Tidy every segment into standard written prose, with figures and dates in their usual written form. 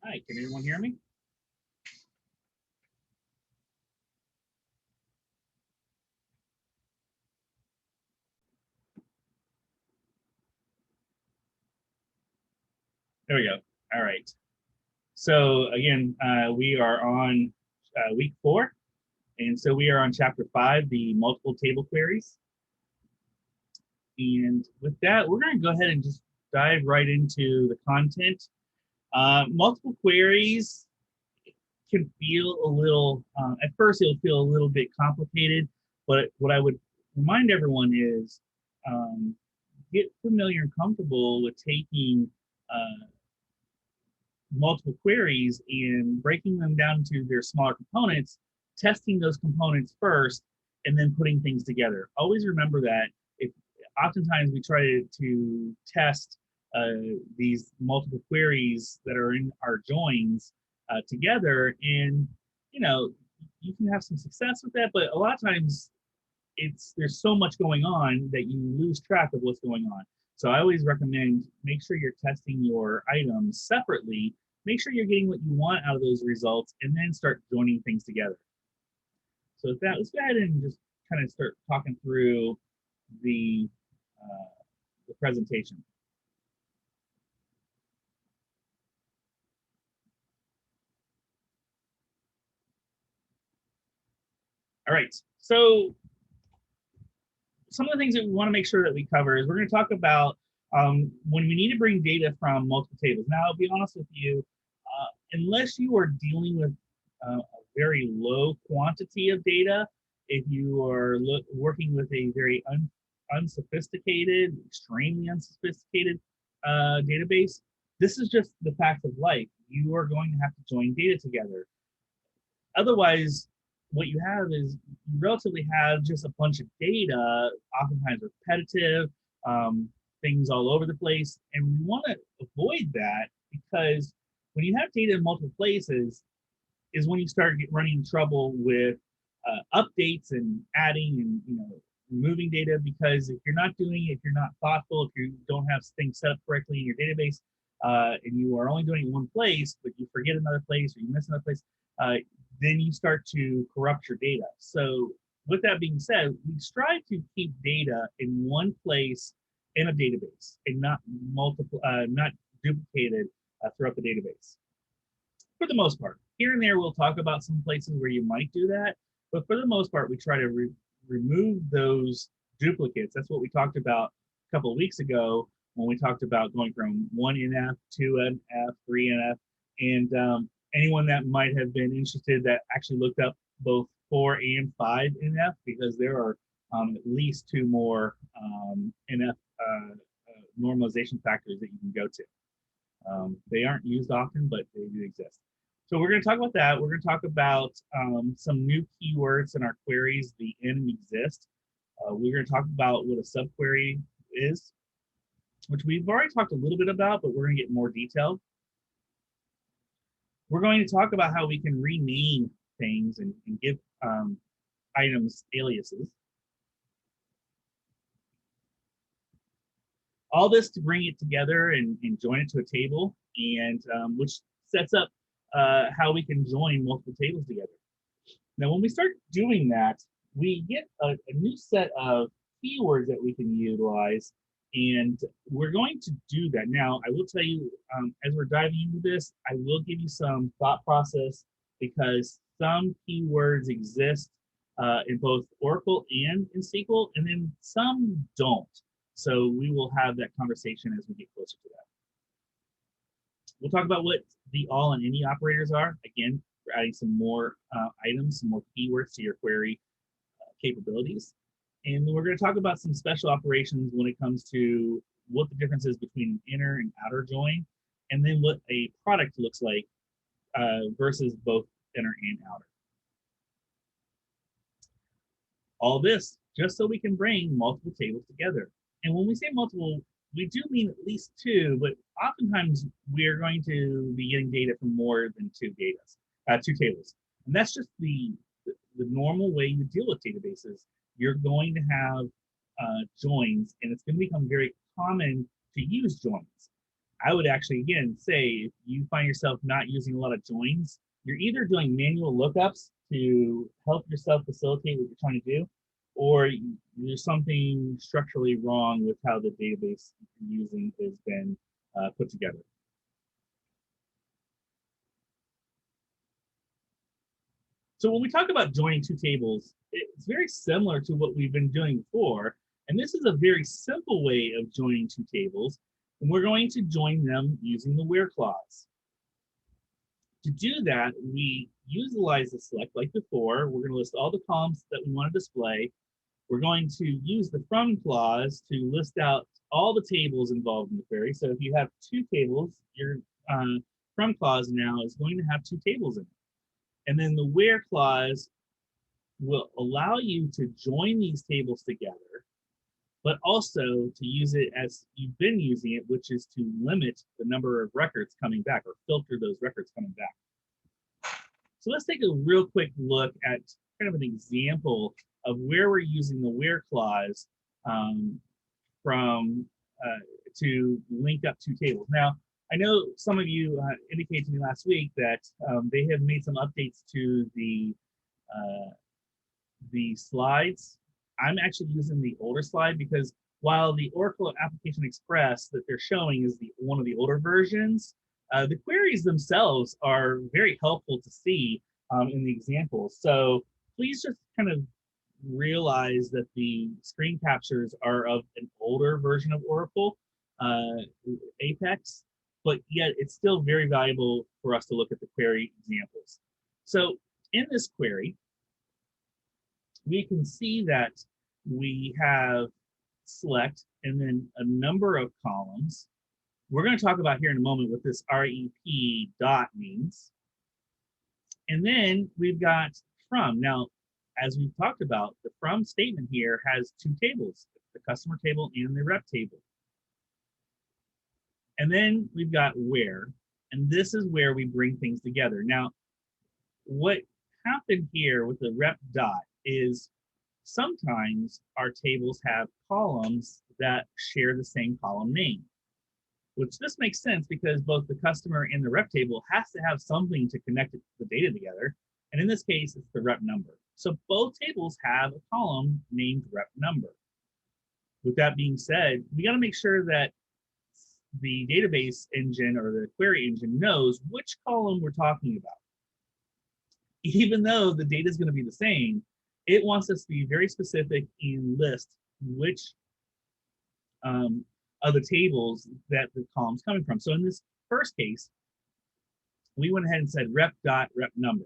Hi, can everyone hear me? There we go. All right. So again, we are on week 4, and so we are on chapter 5, the multiple table queries. And with that, we're going to go ahead and just dive right into the content. Multiple queries can feel a little, at first it'll feel a little bit complicated, but what I would remind everyone is get familiar and comfortable with taking multiple queries and breaking them down to their smaller components, testing those components first, and then putting things together. Always remember that if oftentimes we try to test these multiple queries that are in our joins together, and you can have some success with that, but a lot of times there's so much going on that you lose track of what's going on. So I always recommend make sure you're testing your items separately, make sure you're getting what you want out of those results, and then start joining things together. So with that, let's go ahead and just kind of start talking through the presentation. All right, so some of the things that we want to make sure that we cover is we're going to talk about when we need to bring data from multiple tables. Now, I'll be honest with you, unless you are dealing with a very low quantity of data, if you are working with a very unsophisticated, extremely unsophisticated database, this is just the fact of life. You are going to have to join data together. Otherwise, what you have is you relatively have just a bunch of data, oftentimes repetitive, things all over the place. And we want to avoid that because when you have data in multiple places is when you start running trouble with updates and adding and removing data, because if you're not doing it, if you're not thoughtful, if you don't have things set up correctly in your database, and you are only doing it in one place, but you forget another place or you miss another place, then you start to corrupt your data. So with that being said, we strive to keep data in one place in a database and not not duplicated throughout the database. For the most part, here and there, we'll talk about some places where you might do that, but for the most part, we try to remove those duplicates. That's what we talked about a couple of weeks ago when we talked about going from 1NF, 2NF, 3NF, and anyone that might have been interested that actually looked up both 4 and 5NF, because there are at least 2 more NF normalization factors that you can go to. They aren't used often, but they do exist. So we're going to talk about that. We're going to talk about some new keywords in our queries, the in and exist. We're going to talk about what a subquery is, which we've already talked a little bit about, but we're going to get more detailed. We're going to talk about how we can rename things and give items aliases. All this to bring it together and join it to a table, and which sets up how we can join multiple tables together. Now, when we start doing that, we get a new set of keywords that we can utilize, and we're going to do that. Now, I will tell you, as we're diving into this, I will give you some thought process, because some keywords exist in both Oracle and in SQL, and then some don't. So we will have that conversation as we get closer to that. We'll talk about what the all and any operators are. Again, we're adding some more items, some more keywords to your query capabilities. And we're going to talk about some special operations when it comes to what the difference is between an inner and outer join, and then what a product looks like versus both inner and outer. All this just so we can bring multiple tables together. And when we say multiple, we do mean at least 2, but oftentimes we're going to be getting data from more than 2 tables. And that's just the normal way you deal with databases. You're going to have joins, and it's going to become very common to use joins. I would actually, again, say if you find yourself not using a lot of joins, you're either doing manual lookups to help yourself facilitate what you're trying to do, or there's something structurally wrong with how the database you're using has been put together. So when we talk about joining two tables, it's very similar to what we've been doing before. And this is a very simple way of joining two tables. And we're going to join them using the where clause. To do that, we utilize the select like before. We're going to list all the columns that we want to display. We're going to use the from clause to list out all the tables involved in the query. So if you have two tables, your from clause now is going to have two tables in it. And then the where clause will allow you to join these tables together, but also to use it as you've been using it, which is to limit the number of records coming back or filter those records coming back. So let's take a real quick look at kind of an example of where we're using the where clause to link up two tables. Now, I know some of you indicated to me last week that they have made some updates to the slides. I'm actually using the older slide because while the Oracle Application Express that they're showing is one of the older versions, the queries themselves are very helpful to see in the examples. So please just kind of realize that the screen captures are of an older version of Oracle Apex, but yet it's still very valuable for us to look at the query examples. So in this query, we can see that we have select and then a number of columns. We're going to talk about here in a moment what this REP dot means. And then we've got from. Now, as we've talked about, the from statement here has two tables, the customer table and the rep table. And then we've got where, and this is where we bring things together. Now, what happened here with the rep dot is sometimes our tables have columns that share the same column name, which this makes sense because both the customer and the rep table has to have something to connect the data together. And in this case, it's the rep number. So both tables have a column named rep number. With that being said, we got to make sure that the database engine or the query engine knows which column we're talking about. Even though the data is going to be the same, it wants us to be very specific and list which of the tables that the column's coming from. So in this first case, we went ahead and said rep dot rep number.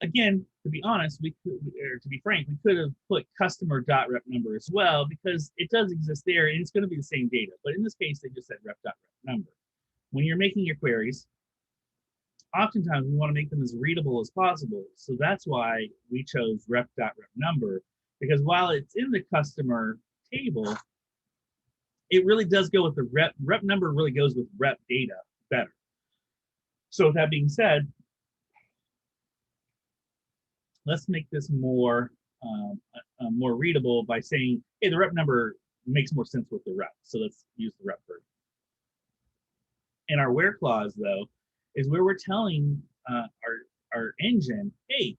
Again, to be honest, to be frank, we could have put customer dot rep number as well because it does exist there and it's going to be the same data. But in this case, they just said rep dot rep number. When you're making your queries, oftentimes we want to make them as readable as possible. So that's why we chose rep dot rep number, because while it's in the customer table, it really does go with the rep number really goes with rep data better. So with that being said, let's make this more more readable by saying, hey, the rep number makes more sense with the rep. So let's use the rep version. And our where clause, though, is where we're telling our engine, hey,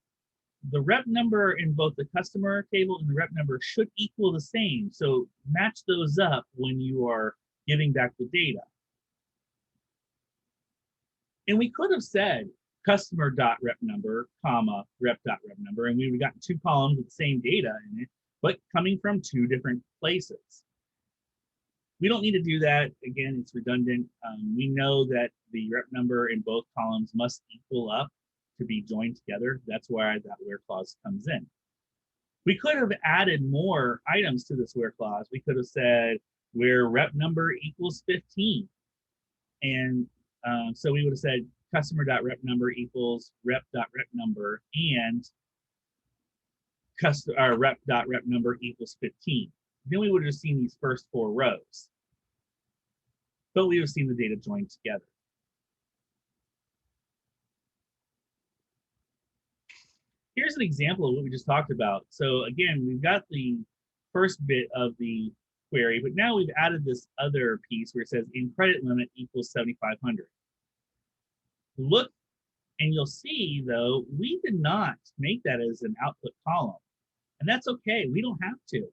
the rep number in both the customer table and the rep number should equal the same. So match those up when you are giving back the data. And we could have said customer.rep number, comma, rep.rep number, and we would have gotten two columns with the same data in it, but coming from two different places. We don't need to do that. Again, it's redundant. We know that the rep number in both columns must equal up to be joined together. That's why that where clause comes in. We could have added more items to this where clause. We could have said where rep number equals 15. And so we would have said customer.rep number equals rep.rep number and rep.rep number equals 15. Then we would have seen these first four rows, but we would have seen the data joined together. Here's an example of what we just talked about. So again, we've got the first bit of the query, but now we've added this other piece where it says in credit limit equals 7,500. Look, and you'll see though, we did not make that as an output column. And that's okay, we don't have to.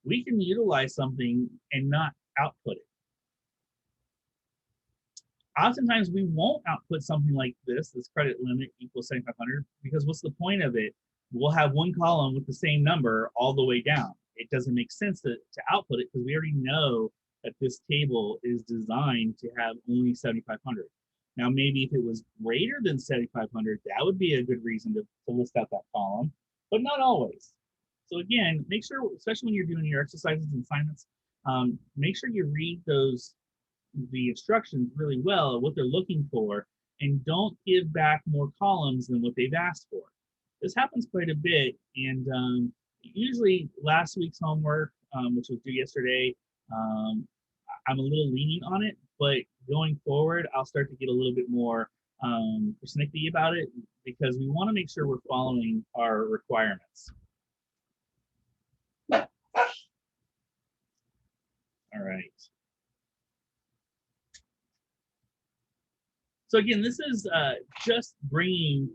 We can utilize something and not output it. Oftentimes we won't output something like this credit limit equals 7,500, because what's the point of it? We'll have one column with the same number all the way down. It doesn't make sense to output it because we already know that this table is designed to have only 7,500. Now, maybe if it was greater than 7,500, that would be a good reason to list out that column, but not always. So again, make sure, especially when you're doing your exercises and assignments, make sure you read the instructions really well, what they're looking for, and don't give back more columns than what they've asked for. This happens quite a bit, and usually last week's homework, which was due yesterday, I'm a little lenient on it, but going forward, I'll start to get a little bit more persnickety about it because we want to make sure we're following our requirements. All right. So again, this is just bringing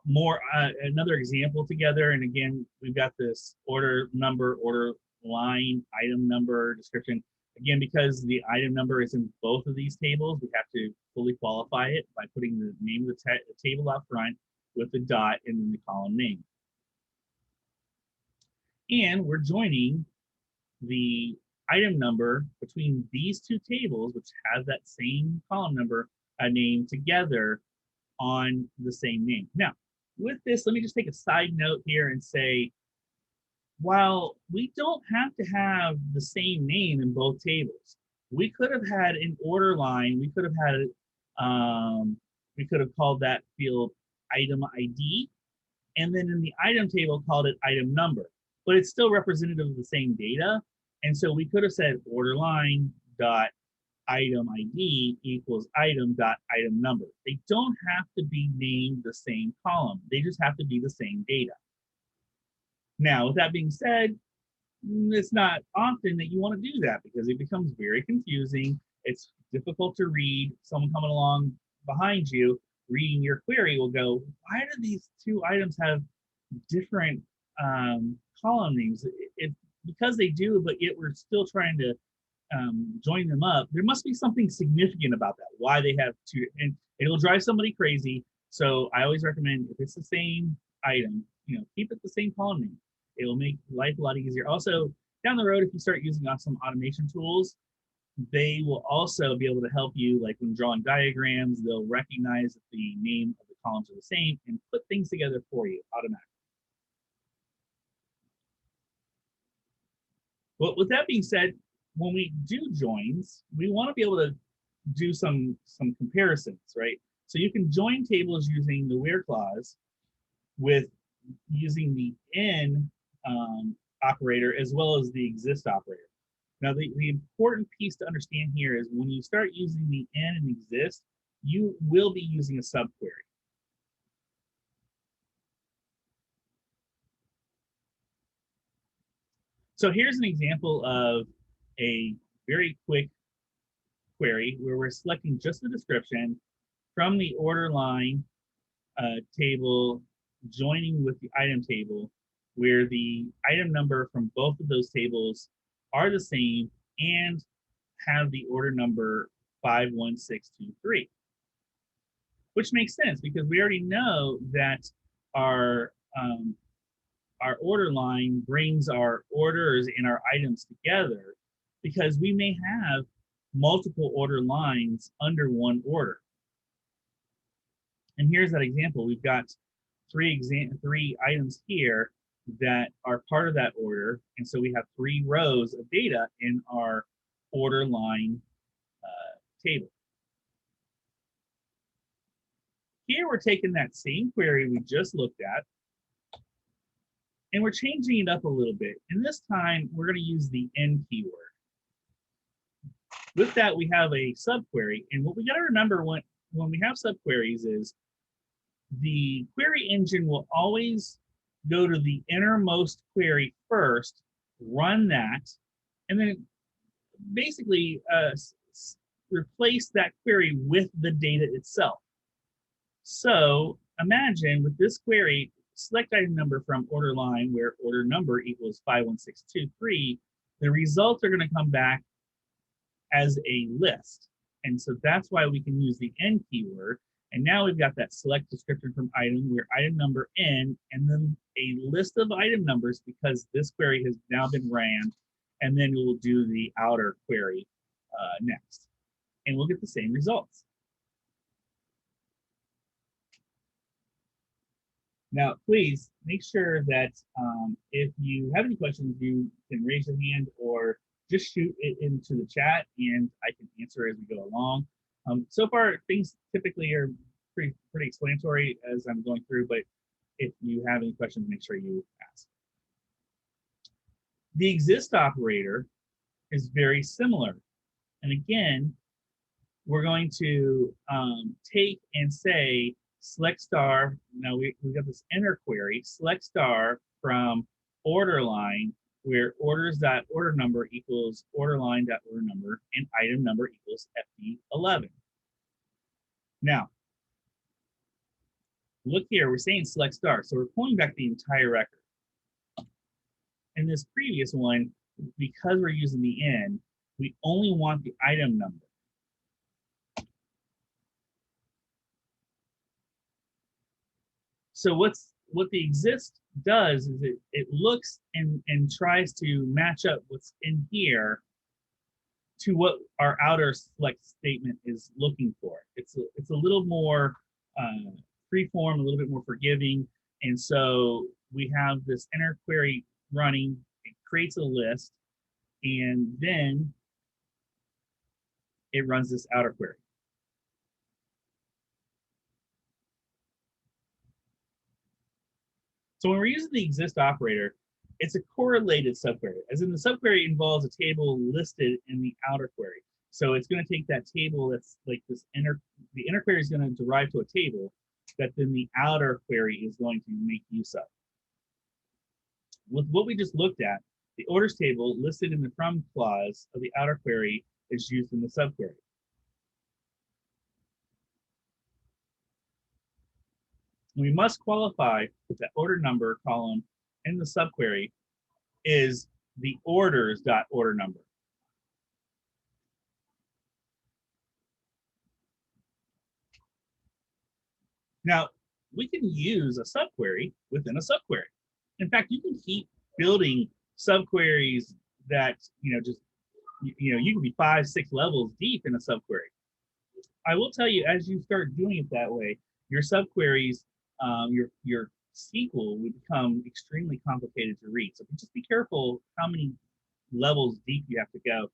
more another example together. And again, we've got this order number, order line, item number, description. Again, because the item number is in both of these tables, we have to fully qualify it by putting the name of the table out front with the dot and then the column name. And we're joining the item number between these two tables, which have that same column number, name together on the same name. Now, with this, let me just take a side note here and say, while we don't have to have the same name in both tables, we could have had an order line, we could have had, we could have called that field item ID, and then in the item table called it item number, but it's still representative of the same data. And so we could have said order line dot item ID equals item dot item number. They don't have to be named the same column. They just have to be the same data. Now, with that being said, it's not often that you want to do that because it becomes very confusing. It's difficult to read. Someone coming along behind you reading your query will go, why do these two items have different column names? Because they do, but yet we're still trying to join them up. There must be something significant about that, why they have two, and it'll drive somebody crazy. So I always recommend, if it's the same item, keep it the same column name. It'll make life a lot easier. Also, down the road, if you start using some automation tools, they will also be able to help you, like when drawing diagrams, they'll recognize that the name of the columns are the same and put things together for you automatically. Well, with that being said, when we do joins, we want to be able to do some comparisons, right? So you can join tables using the where clause with using the in operator as well as the exist operator. Now, the important piece to understand here is when you start using the in and exist, you will be using a subquery. So here's an example of a very quick query where we're selecting just the description from the order line table, joining with the item table, where the item number from both of those tables are the same and have the order number 51623, which makes sense because we already know that our order line brings our orders and our items together because we may have multiple order lines under one order. And here's that example. We've got three items here that are part of that order. And so we have 3 rows of data in our order line table. Here we're taking that same query we just looked at, and we're changing it up a little bit. And this time we're going to use the in keyword. With that, we have a subquery. And what we got to remember when we have subqueries is the query engine will always go to the innermost query first, run that, and then basically replace that query with the data itself. So imagine with this query, select item number from order line where order number equals 51623, the results are going to come back as a list. And so that's why we can use the N keyword. And now we've got that select descriptor from item where item number N, and then a list of item numbers because this query has now been ran. And then we'll do the outer query next. And we'll get the same results. Now, please make sure that if you have any questions, you can raise your hand or just shoot it into the chat and I can answer as we go along. So far, things typically are pretty explanatory as I'm going through, but if you have any questions, make sure you ask. The exist operator is very similar. And again, we're going to take and say, select star, now we got this inner query, select star from order line where orders.order number equals order line.order number and item number equals FD11. Now, look here, we're saying select star, so we're pulling back the entire record. In this previous one, because we're using the N, we only want the item number. So what the exist does is it looks and tries to match up what's in here to what our outer select statement is looking for. It's a little more freeform, a little bit more forgiving. And so we have this inner query running, it creates a list, and then it runs this outer query. So when we're using the exist operator, it's a correlated subquery, as in the subquery involves a table listed in the outer query. So it's going to take that table that's like this the inner query is going to derive to a table that then the outer query is going to make use of. With what we just looked at, the orders table listed in the from clause of the outer query is used in the subquery. We must qualify that order number column in the subquery is the orders.order number. Now, we can use a subquery within a subquery. In fact, you can keep building subqueries that, you can be 5, 6 levels deep in a subquery. I will tell you, as you start doing it that way, your subqueries, your SQL would become extremely complicated to read. So just be careful how many levels deep you have to go.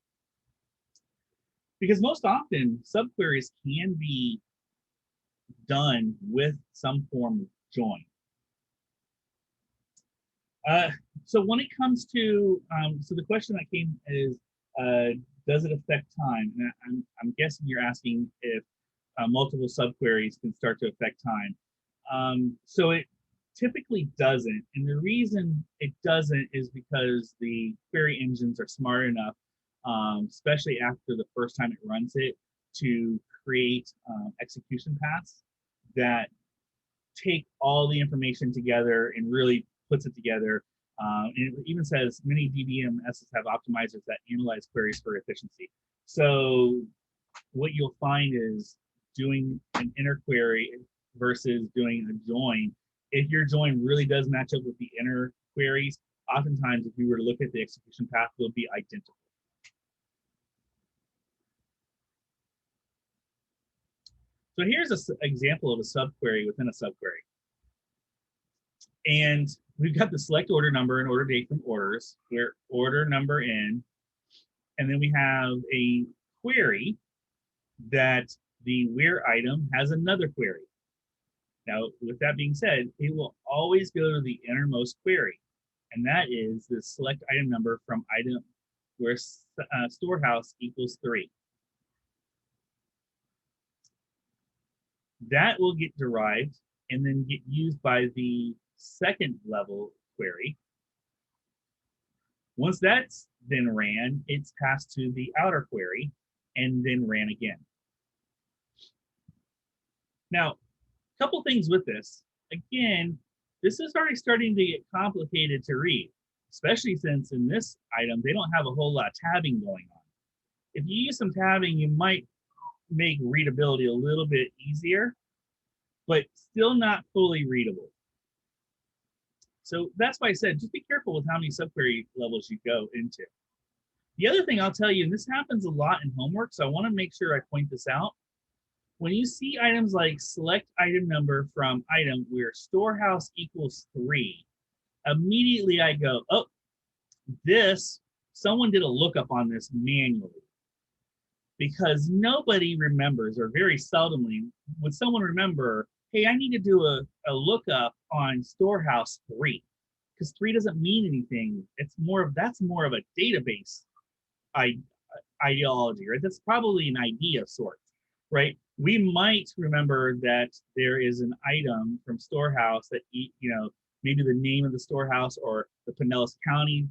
Because most often, subqueries can be done with some form of join. So when it comes to, so the question that came is, does it affect time? And I'm guessing you're asking if multiple subqueries can start to affect time. So it typically doesn't. And the reason it doesn't is because the query engines are smart enough, especially after the first time it runs it, to create execution paths that take all the information together and really puts it together. And it even says many DBMSs have optimizers that analyze queries for efficiency. So what you'll find is doing an inner query versus doing a join. If your join really does match up with the inner queries, oftentimes if you were to look at the execution path, they'll be identical. So here's an example of a subquery within a subquery. And we've got the select order number and order date from orders, where order number in, and then we have a query that the where item has another query. Now, with that being said, it will always go to the innermost query, and that is the select item number from item where storehouse equals 3. That will get derived and then get used by the second level query, Once that's then ran, it's passed to the outer query and then ran again. Now, a couple things with this. Again, this is already starting to get complicated to read, especially since in this item, they don't have a whole lot of tabbing going on. If you use some tabbing, you might make readability a little bit easier, but still not fully readable. So that's why I said, just be careful with how many subquery levels you go into. The other thing I'll tell you, and this happens a lot in homework, so I want to make sure I point this out. When you see items like select item number from item where storehouse equals 3, immediately I go, oh, someone did a lookup on this manually. Because nobody remembers, or very seldomly would someone remember, hey, I need to do a lookup on storehouse 3, because 3 doesn't mean anything. That's more of a database ideology, right? That's probably an idea of sorts, right? We might remember that there is an item from storehouse that, maybe the name of the storehouse or the Pinellas County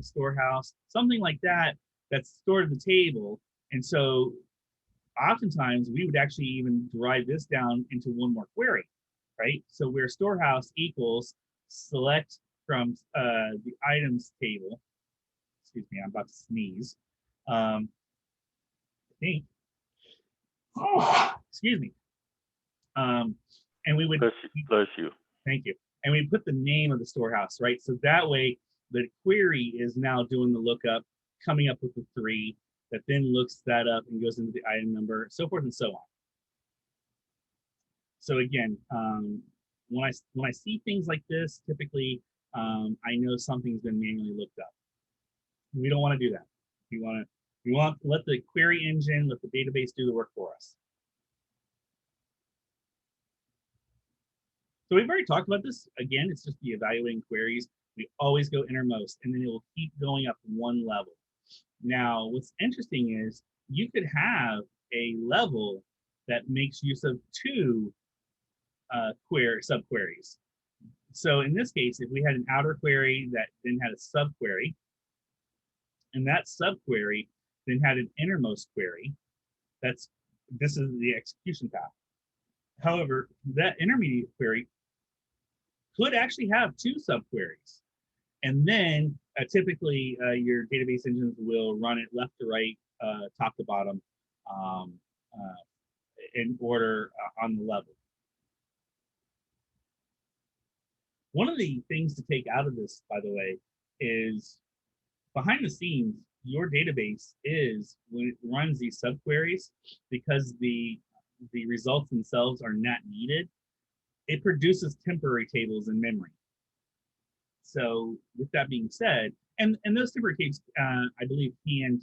storehouse, something like that, that's stored at the table. And so oftentimes we would actually even derive this down into one more query, right? So where storehouse equals select from the items table, excuse me, I'm about to sneeze. I think, excuse me. And we would, bless you. Thank you. And we put the name of the storehouse, right? So that way the query is now doing the lookup, coming up with the 3, that then looks that up and goes into the item number, so forth and so on. So again, when I see things like this, typically I know something's been manually looked up. We don't want to do that. We want to let the query engine, let the database do the work for us. So we've already talked about this. Again, it's just the evaluating queries. We always go innermost, and then it will keep going up one level. Now, what's interesting is you could have a level that makes use of 2 subqueries. So in this case, if we had an outer query that then had a subquery, and that subquery then had an innermost query, this is the execution path. However, that intermediate query could actually have 2 subqueries. And then typically your database engines will run it left to right, top to bottom, in order on the level. One of the things to take out of this, by the way, is behind the scenes, your database is, when it runs these subqueries, because the results themselves are not needed, it produces temporary tables in memory. So with that being said, and those temporary tables, I believe, can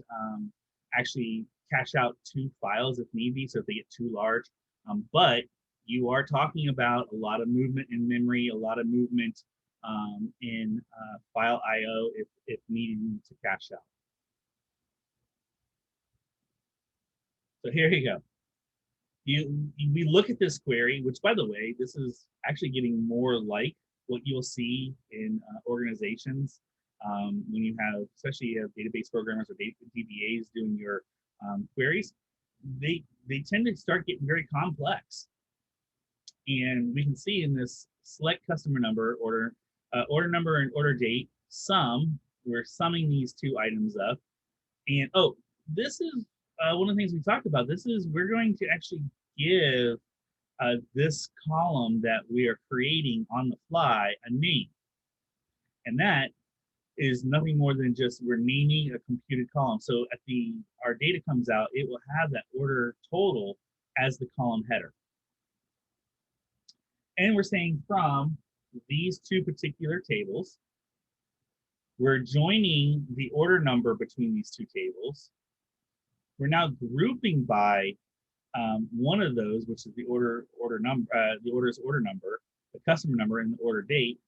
actually cache out 2 files if need be, so if they get too large. But you are talking about a lot of movement in memory, a lot of movement in file I/O if needed to cache out. So here you go. We look at this query, which, by the way, this is actually getting more like what you'll see in organizations when you have, especially you have database programmers or DBAs doing your queries. They tend to start getting very complex, and we can see in this select customer number, order number and order date sum. We're summing these 2 items up, and oh, this is one of the things we talked about. This is, we're going to actually give this column that we are creating on the fly a name. And that is nothing more than just we're naming a computed column. So at our data comes out, it will have that order total as the column header. And we're saying from these 2 particular tables, we're joining the order number between these 2 tables. We're now grouping by one of those, which is the order number, the order's order number, the customer number, and the order date.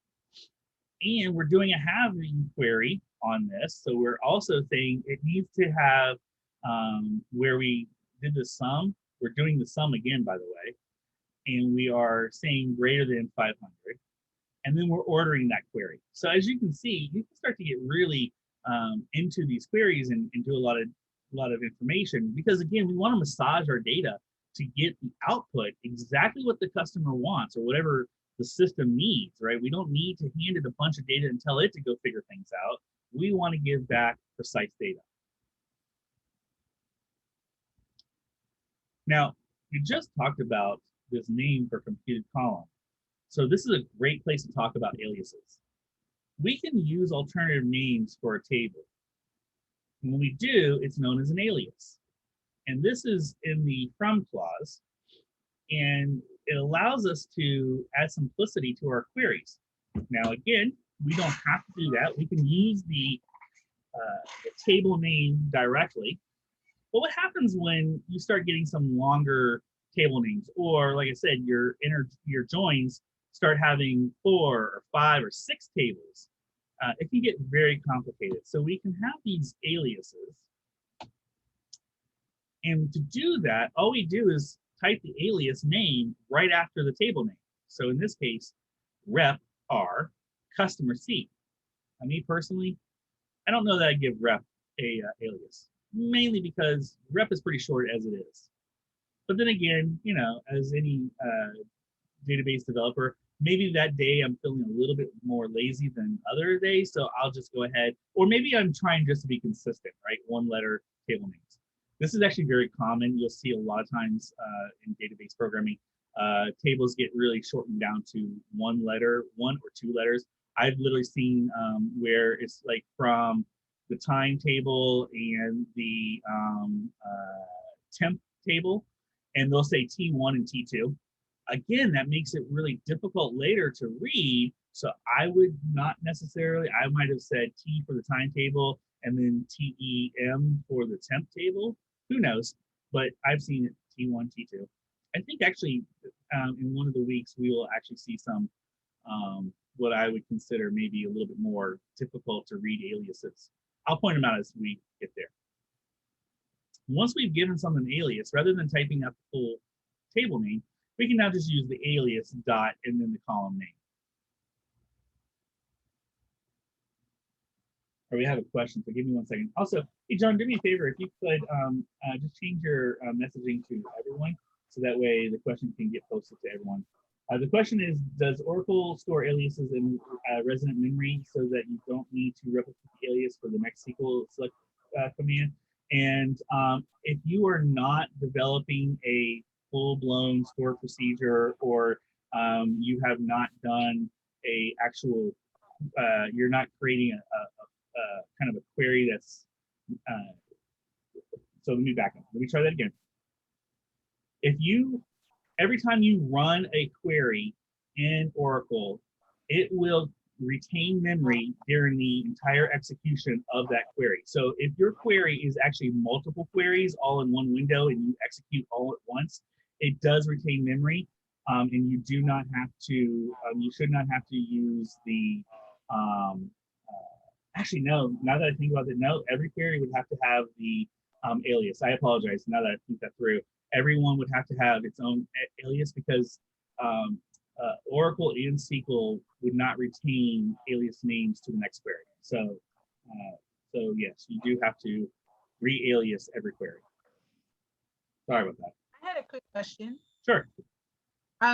And we're doing a halving query on this. So we're also saying it needs to have, where we did the sum, we're doing the sum again, by the way, and we are saying greater than 500. And then we're ordering that query. So as you can see, you can start to get really into these queries and do a lot of information, because again, we want to massage our data to get the output exactly what the customer wants or whatever the system needs, right? We don't need to hand it a bunch of data and tell it to go figure things out. We want to give back precise data. Now, we just talked about this name for computed column. So this is a great place to talk about aliases. We can use alternative names for a table. And when we do, it's known as an alias. And this is in the from clause. And it allows us to add simplicity to our queries. Now, again, we don't have to do that. We can use the table name directly. But what happens when you start getting some longer table names, or like I said, your joins start having 4 or 5 or 6 tables? It can get very complicated. So we can have these aliases. And to do that, all we do is type the alias name right after the table name. So in this case, rep R, customer C. Me personally, I don't know that I'd give rep a alias, mainly because rep is pretty short as it is. But then again, you know, as any database developer, maybe that day I'm feeling a little bit more lazy than other days, so I'll just go ahead, or maybe I'm trying just to be consistent, right? 1-letter table names. This is actually very common. You'll see a lot of times in database programming, tables get really shortened down to 1 letter, 1 or 2 letters. I've literally seen where it's like from the time table and the temp table, and they'll say T1 and T2. Again, that makes it really difficult later to read. So I would not necessarily, I might have said T for the timetable and then TEM for the temp table. Who knows? But I've seen it T1, T2. I think actually in one of the weeks, we will actually see some what I would consider maybe a little bit more difficult to read aliases. I'll point them out as we get there. Once we've given someone an alias, rather than typing out the full table name, we can now just use the alias dot and then the column name. Or we have a question, so give me 1 second. Also, hey John, do me a favor, if you could just change your messaging to everyone, so that way the question can get posted to everyone. The question is, does Oracle store aliases in resident memory so that you don't need to replicate the alias for the next SQL select command? And if you are not developing a full-blown store procedure, or you have not done a actual, you're not creating a kind of a query that's, so let me back up. Let me try that again. Every time you run a query in Oracle, it will retain memory during the entire execution of that query. So if your query is actually multiple queries all in one window and you execute all at once, it does retain memory, and you do not have to, you should not have to use the, actually no, now that I think about it, no, every query would have to have the alias. I apologize, now that I think that through. Everyone would have to have its own alias, because Oracle and SQL would not retain alias names to the next query. So, so yes, you do have to re-alias every query. Sorry about that. I had a quick question. Sure.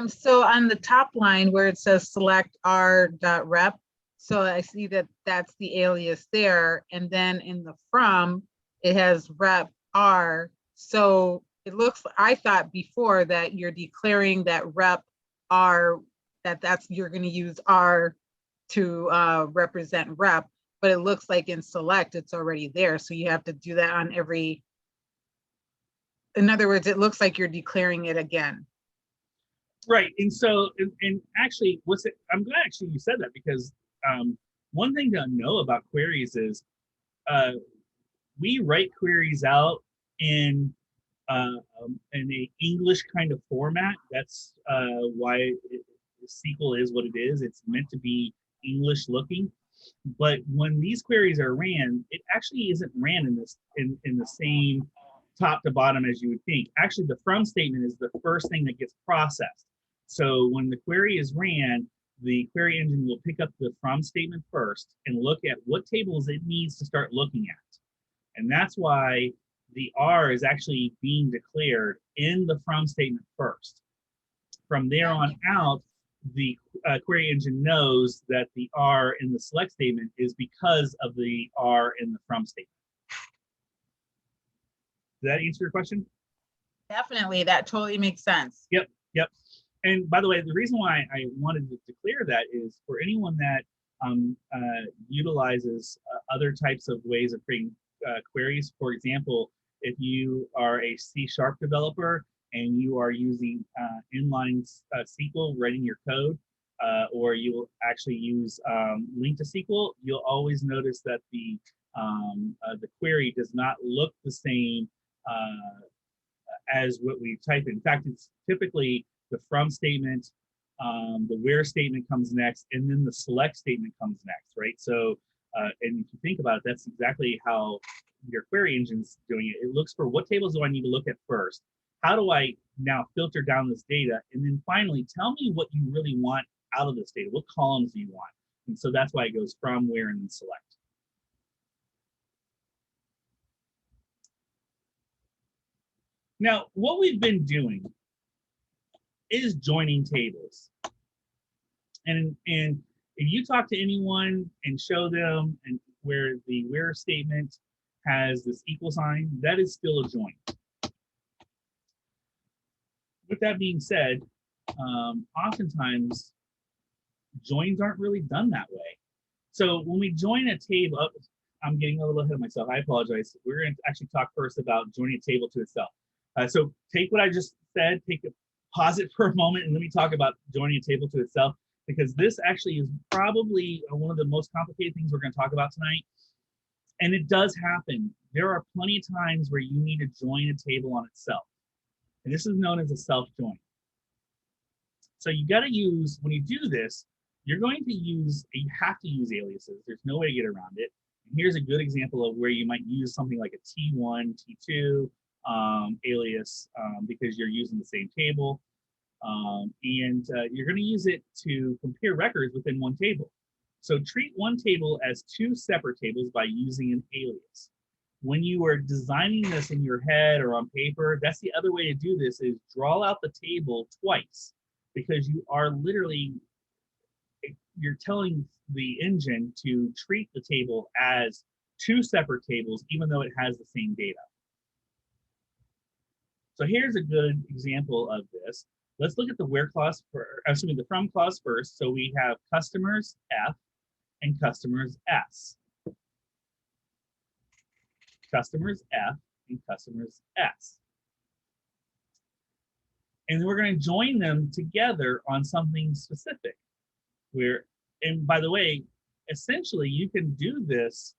So on the top line where it says select r.rep, so I see that that's the alias there, and then in the from, it has rep r. So it looks, I thought before that you're declaring that rep r, that's you're going to use r to represent rep, but it looks like in select it's already there, so you have to do that on every. In other words, it looks like you're declaring it again. Right, and so, and actually, I'm glad actually you said that, because one thing to know about queries is we write queries out in a English kind of format. That's why SQL is what it is. It's meant to be English looking. But when these queries are ran, it actually isn't ran in the same top to bottom as you would think. Actually, the from statement is the first thing that gets processed. So when the query is ran, the query engine will pick up the from statement first and look at what tables it needs to start looking at. And that's why the R is actually being declared in the from statement first. From there on out, the query engine knows that the R in the select statement is because of the R in the from statement. Did that answer your question? Definitely, that totally makes sense. Yep. And by the way, the reason why I wanted to declare that is for anyone that utilizes other types of ways of creating queries. For example, if you are a C# developer and you are using inline SQL writing your code, or you will actually use link to SQL, you'll always notice that the query does not look the same as what we type in. In fact, it's typically the from statement, the where statement comes next, and then the select statement comes next, right? So, and if you think about it, that's exactly how your query engine's doing it. It looks for what tables do I need to look at first? How do I now filter down this data? And then finally, tell me what you really want out of this data. What columns do you want? And so that's why it goes from, where, and then select. Now, what we've been doing is joining tables. And if you talk to anyone and show them and where the where statement has this equal sign, that is still a join. With that being said, oftentimes joins aren't really done that way. So when we join a table, I'm getting a little ahead of myself. I apologize. We're going to actually talk first about joining a table to itself. So take what I just said, pause it for a moment, and let me talk about joining a table to itself, because this actually is probably one of the most complicated things we're going to talk about tonight. And it does happen. There are plenty of times where you need to join a table on itself. And this is known as a self-join. So you got to use, when you do this, you're going to use, you have to use aliases. There's no way to get around it. And here's a good example of where you might use something like a T1, T2 alias because you're using the same table. You're going to use it to compare records within one table. So treat one table as two separate tables by using an alias. When you are designing this in your head or on paper, that's the other way to do this, is draw out the table twice, because you are literally, you're telling the engine to treat the table as two separate tables, even though it has the same data. So here's a good example of this. Let's look at the where clause, the from clause first. So we have customers F and customers S. Customers F and customers S. And we're going to join them together on something specific. And by the way, essentially you can do this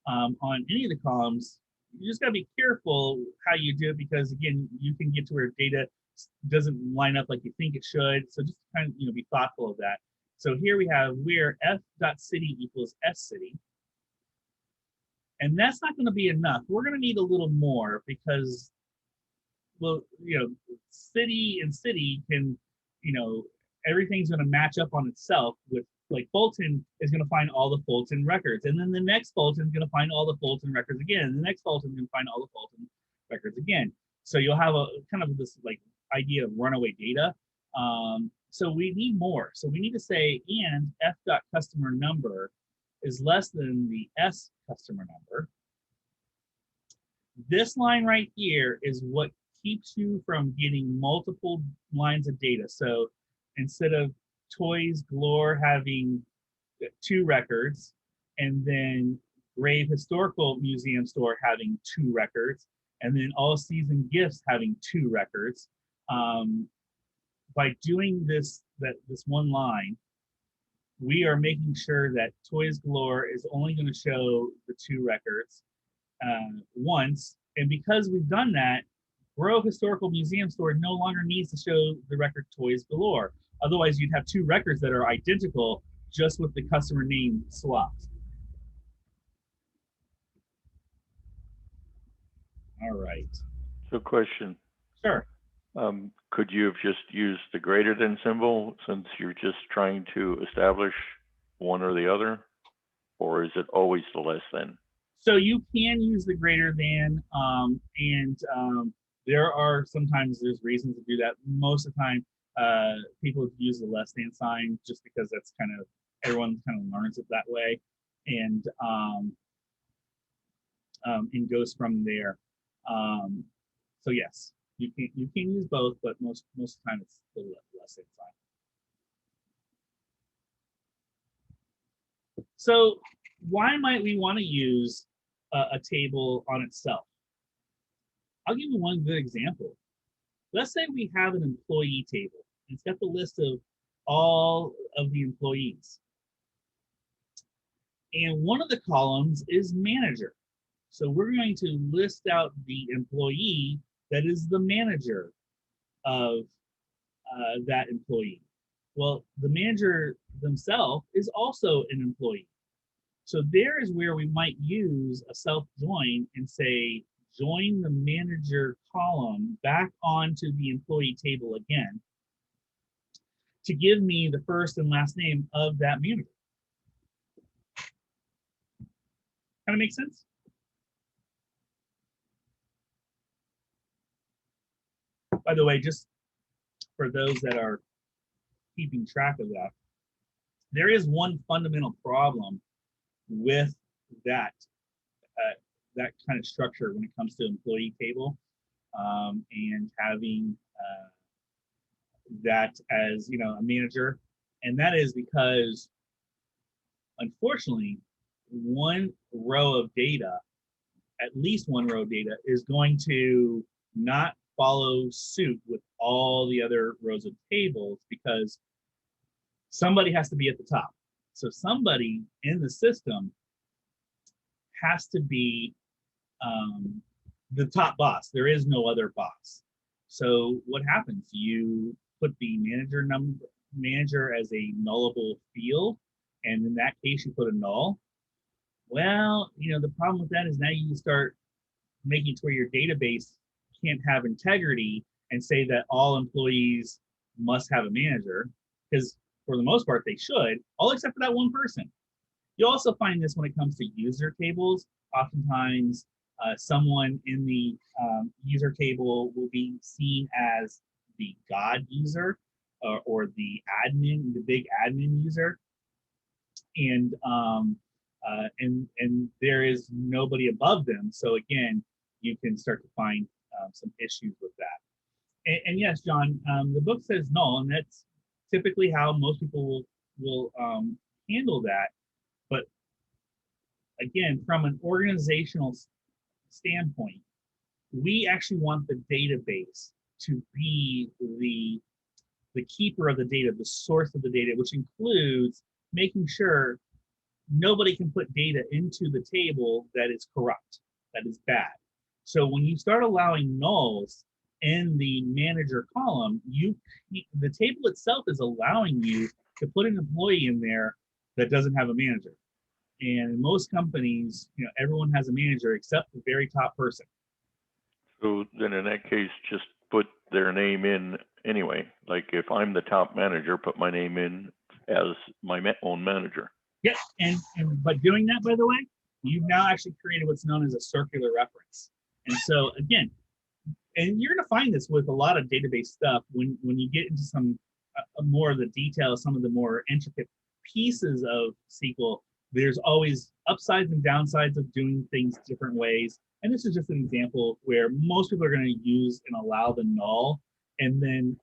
on any of the columns. You just got to be careful how you do it, because again, you can get to where data doesn't line up like you think it should. So just kind of be thoughtful of that. So here we have where f.city equals s_city. And that's not going to be enough. We're going to need a little more, because, well, city and city can, everything's going to match up on itself. With, like, Fulton is going to find all the Fulton records, and then the next Fulton is going to find all the Fulton records again, and the next Fulton is going to find all the Fulton records again. So you'll have a kind of this like idea of runaway data. So we need more. So we need to say, and f.customer number is less than the S customer number. This line right here is what keeps you from getting multiple lines of data. So instead of Toys Galore having 2 records, and then Grave Historical Museum Store having 2 records, and then All Season Gifts having 2 records, by doing this one line, we are making sure that Toys Galore is only going to show the 2 records once. And because we've done that, Grove Historical Museum Store no longer needs to show the record Toys Galore. Otherwise, you'd have 2 records that are identical, just with the customer name swapped. All right. So question. Sure. Could you have just used the greater than symbol since you're just trying to establish one or the other? Or is it always the less than? So you can use the greater than, there are sometimes there's reasons to do that. Most of the time, people use the less than sign just because that's kind of, everyone kind of learns it that way, and goes from there. So yes, you can use both, but most of the time it's the less than sign. So why might we want to use a table on itself? I'll give you one good example. Let's say we have an employee table. It's got the list of all of the employees. And one of the columns is manager. So we're going to list out the employee that is the manager of that employee. Well, the manager themselves is also an employee. So there is where we might use a self join and say, join the manager column back onto the employee table again to give me the first and last name of that manager. Kind of makes sense? By the way, just for those that are keeping track of that, there is one fundamental problem with that that kind of structure when it comes to employee table, and having that as, you know, a manager, and that is because unfortunately one row of data, at least one row of data, is going to not follow suit with all the other rows of tables because somebody has to be at the top. So somebody in the system has to be the top boss. There is no other boss. So what happens? You put the manager as a nullable field, and in that case you put a null. Well, you know, the problem with that is now you start making it to where your database can't have integrity and say that all employees must have a manager, because for the most part they should, all except for that one person. You'll also find this when it comes to user tables. Oftentimes, someone in the user table will be seen as the God user, or the admin, the big admin user, and there is nobody above them. So again, you can start to find some issues with that. And yes, John, the book says null, and that's typically how most people will handle that. But again, from an organizational standpoint, we actually want the database to be the keeper of the data, the source of the data, which includes making sure nobody can put data into the table that is corrupt, that is bad. So when you start allowing nulls in the manager column, the table itself is allowing you to put an employee in there that doesn't have a manager. And in most companies, you know, everyone has a manager except the very top person. So then in that case, just put their name in anyway. Like if I'm the top manager, put my name in as my own manager. Yes, and but doing that, by the way, you've now actually created what's known as a circular reference. And so again, and you're going to find this with a lot of database stuff when you get into some more of the details, some of the more intricate pieces of SQL. There's always upsides and downsides of doing things different ways. And this is just an example where most people are going to use and allow the null. And then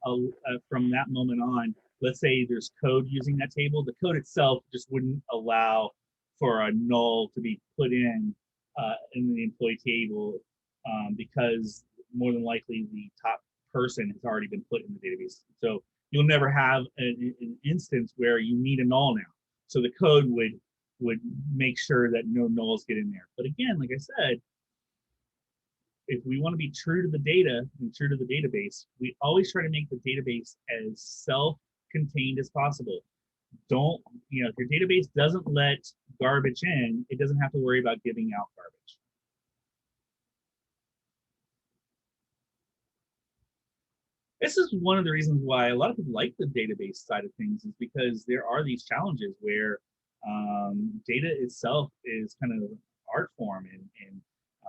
from that moment on, let's say there's code using that table, the code itself just wouldn't allow for a null to be put in the employee table, because more than likely the top person has already been put in the database. So you'll never have an instance where you need a null now. So the code would make sure that no nulls get in there. But again, like I said, if we want to be true to the data and true to the database, we always try to make the database as self-contained as possible. Don't, you know, if your database doesn't let garbage in, it doesn't have to worry about giving out garbage. This is one of the reasons why a lot of people like the database side of things, is because there are these challenges where data itself is kind of art form,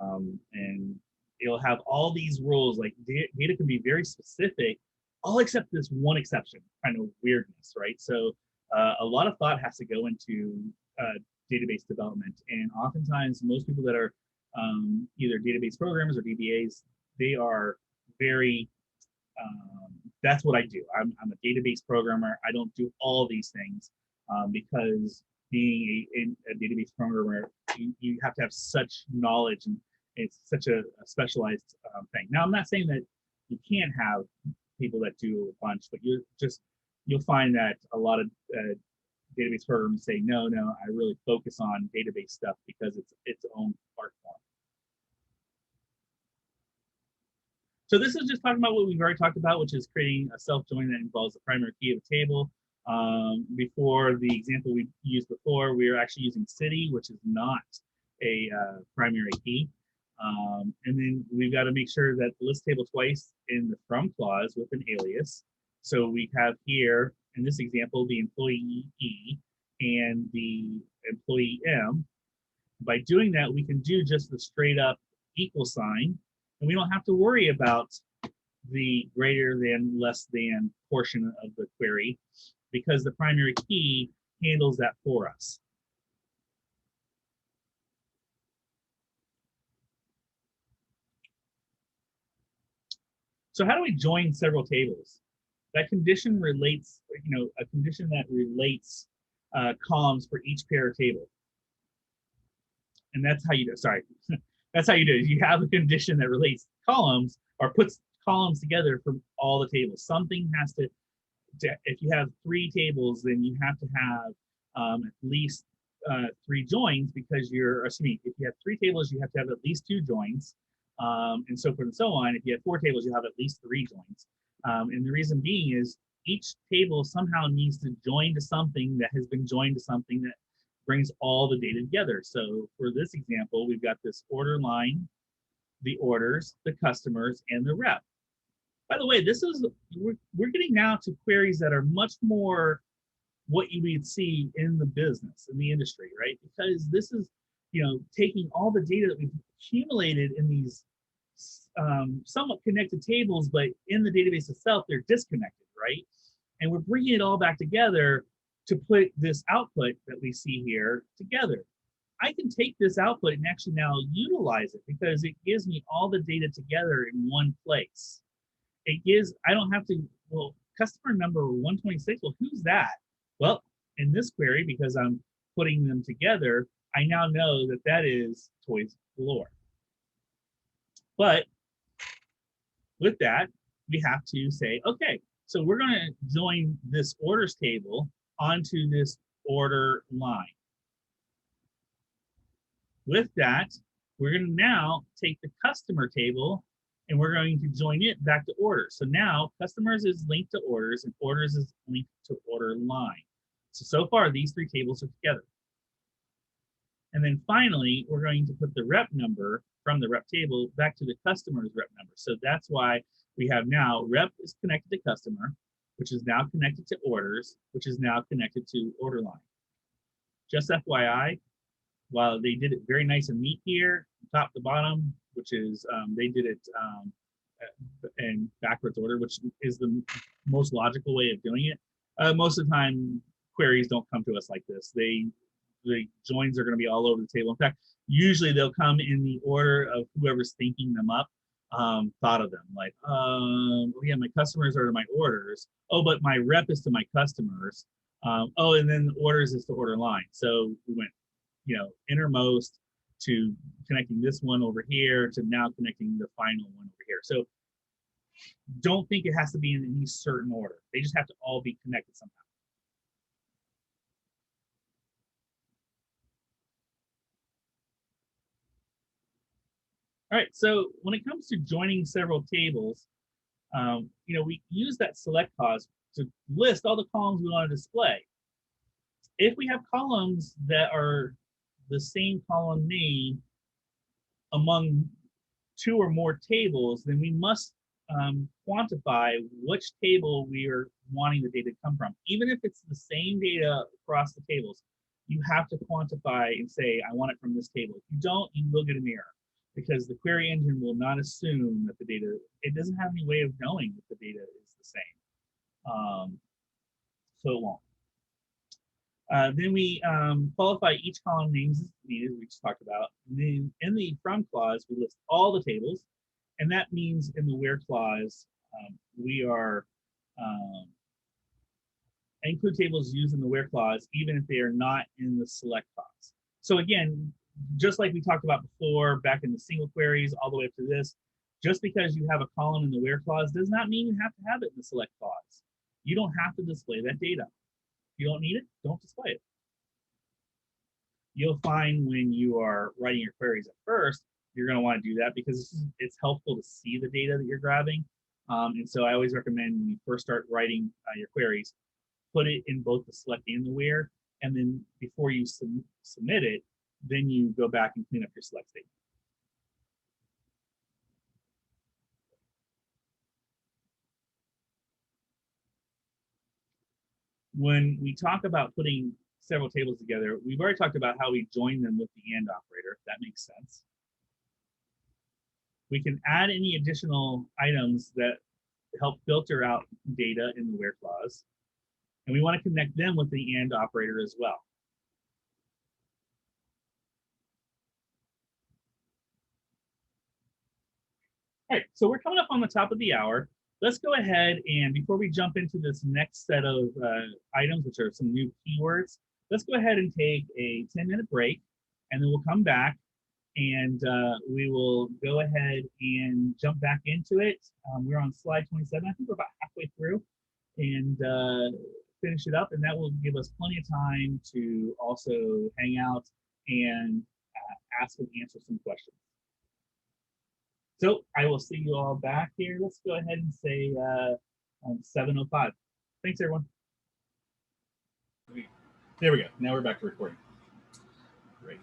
and it'll have all these rules. Like data can be very specific, all except this one exception, kind of weirdness, right? So a lot of thought has to go into database development, and oftentimes most people that are either database programmers or DBAs, they are very that's what I do. I'm a database programmer. I don't do all these things because being a database programmer, you have to have such knowledge, and it's such a specialized thing. Now, I'm not saying that you can't have people that do a bunch, but you'll find that a lot of database programmers say, no, I really focus on database stuff because it's its own art form. So this is just talking about what we've already talked about, which is creating a self-join that involves the primary key of a table. Before the example we used before, we were actually using city, which is not a primary key. And then we've got to make sure that the list table twice in the from clause with an alias. So we have here, in this example, the employee E and the employee M. By doing that, we can do just the straight up equal sign, and we don't have to worry about the greater than, less than portion of the query, because the primary key handles that for us. So how do we join several tables? That condition relates, a condition that relates columns for each pair of table. And that's how you do, sorry, that's how you do it. You have a condition that relates columns or puts columns together from all the tables. Something has to, if you have 3 tables, then you have to have at least 3 joins, because if you have 3 tables, you have to have at least 2 joins, and so forth and so on. If you have 4 tables, you have at least 3 joins. And the reason being is each table somehow needs to join to something that has been joined to something that brings all the data together. So for this example, we've got this order line, the orders, the customers, and the rep. By the way, we're getting now to queries that are much more what you would see in the business, in the industry, right? Because this is, taking all the data that we've accumulated in these somewhat connected tables, but in the database itself, they're disconnected, right? And we're bringing it all back together to put this output that we see here together. I can take this output and actually now utilize it, because it gives me all the data together in one place. I don't have to, well, customer number 126, well, who's that? Well, in this query, because I'm putting them together, I now know that that is Toys Galore. But with that, we have to say, okay, so we're going to join this orders table onto this order line. With that, we're going to now take the customer table and we're going to join it back to orders. So now customers is linked to orders and orders is linked to order line. So far, these 3 tables are together. And then finally, we're going to put the rep number from the rep table back to the customer's rep number. So that's why we have now rep is connected to customer, which is now connected to orders, which is now connected to order line. Just FYI, while they did it very nice and neat here, top to bottom, which is they did it in backwards order, which is the most logical way of doing it. Most of the time, queries don't come to us like this. The joins are going to be all over the table. In fact, usually they'll come in the order of whoever's thinking them up thought of them. Like, yeah, my customers are to my orders. Oh, but my rep is to my customers. Oh, and then the orders is to order line. So we went, innermost to connecting this one over here to now connecting the final one over here. So don't think it has to be in any certain order. They just have to all be connected somehow. All right, so when it comes to joining several tables, we use that select clause to list all the columns we want to display. If we have columns that are the same column name among 2 or more tables, then we must quantify which table we are wanting the data to come from. Even if it's the same data across the tables, you have to quantify and say, I want it from this table. If you don't, you will get an error because the query engine will not assume that the data, it doesn't have any way of knowing that the data is the same. So it won't. Then we qualify each column names as needed, we just talked about. And then in the from clause, we list all the tables. And that means in the where clause, we are include tables used in the where clause, even if they are not in the select clause. So again, just like we talked about before, back in the single queries, all the way up to this, just because you have a column in the where clause does not mean you have to have it in the select clause. You don't have to display that data. If you don't need it, don't display it. You'll find when you are writing your queries at first, you're going to want to do that because it's helpful to see the data that you're grabbing. And so I always recommend when you first start writing your queries, put it in both the select and the where, and then before you submit it, then you go back and clean up your select statement. When we talk about putting several tables together, we've already talked about how we join them with the AND operator, if that makes sense. We can add any additional items that help filter out data in the where clause. And we want to connect them with the AND operator as well. All right, so we're coming up on the top of the hour. Let's go ahead and before we jump into this next set of items, which are some new keywords, let's go ahead and take a 10-minute break, and then we'll come back and we will go ahead and jump back into it. We're on slide 27. I think we're about halfway through, and finish it up, and that will give us plenty of time to also hang out and ask and answer some questions. So I will see you all back here. Let's go ahead and say 7:05. Thanks, everyone. There we go. Now we're back to recording. Great.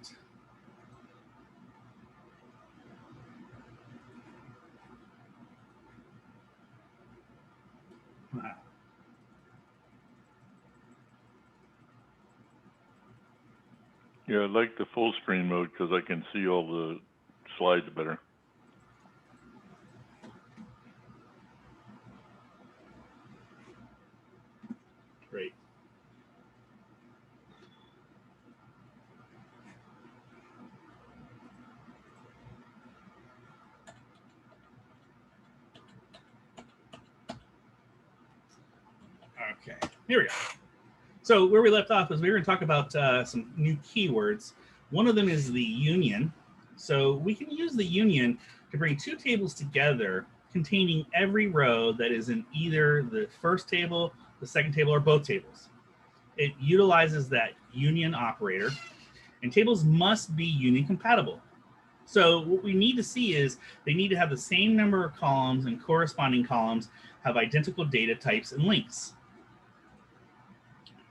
Wow. Yeah, I like the full screen mode because I can see all the slides better. Great. Okay, here we go. So where we left off is we were going to talk about some new keywords. One of them is the union. So we can use the union to bring two tables together containing every row that is in either the first table, the second table, or both tables. It utilizes that union operator, and tables must be union compatible. So what we need to see is they need to have the same number of columns, and corresponding columns have identical data types and links.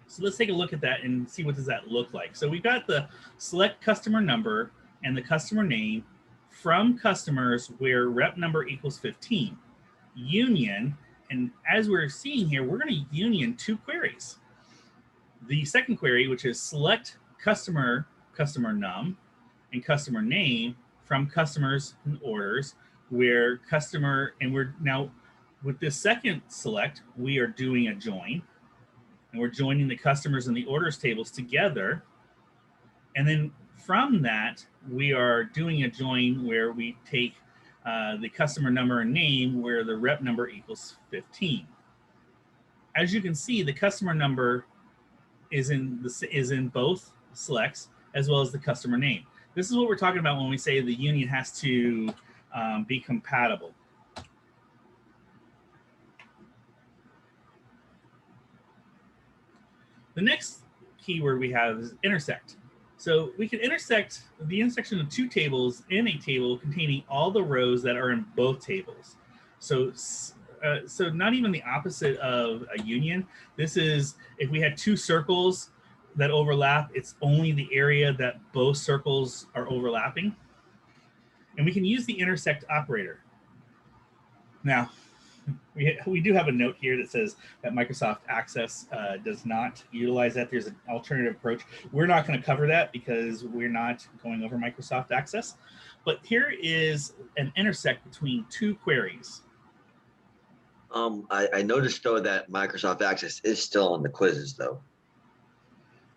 So let's take a look at that and see what does that look like. So we've got the select customer number and the customer name from customers where rep number equals 15. Union, and as we're seeing here, we're going to union two queries. The second query, which is select customer, customer num, and customer name from customers and orders where customer, and we're now with this second select, we are doing a join. And we're joining the customers and the orders tables together. And then from that, we are doing a join where we take the customer number and name where the rep number equals 15. As you can see, the customer number is in both selects as well as the customer name. This is what we're talking about when we say the union has to be compatible. The next keyword we have is intersect. So we can intersect the intersection of two tables in a table containing all the rows that are in both tables. So not even the opposite of a union. This is if we had two circles that overlap, it's only the area that both circles are overlapping. And we can use the intersect operator. Now, we do have a note here that says that Microsoft Access does not utilize that. There's an alternative approach. We're not going to cover that because we're not going over Microsoft Access. But here is an intersect between two queries. I noticed though that Microsoft Access is still on the quizzes though.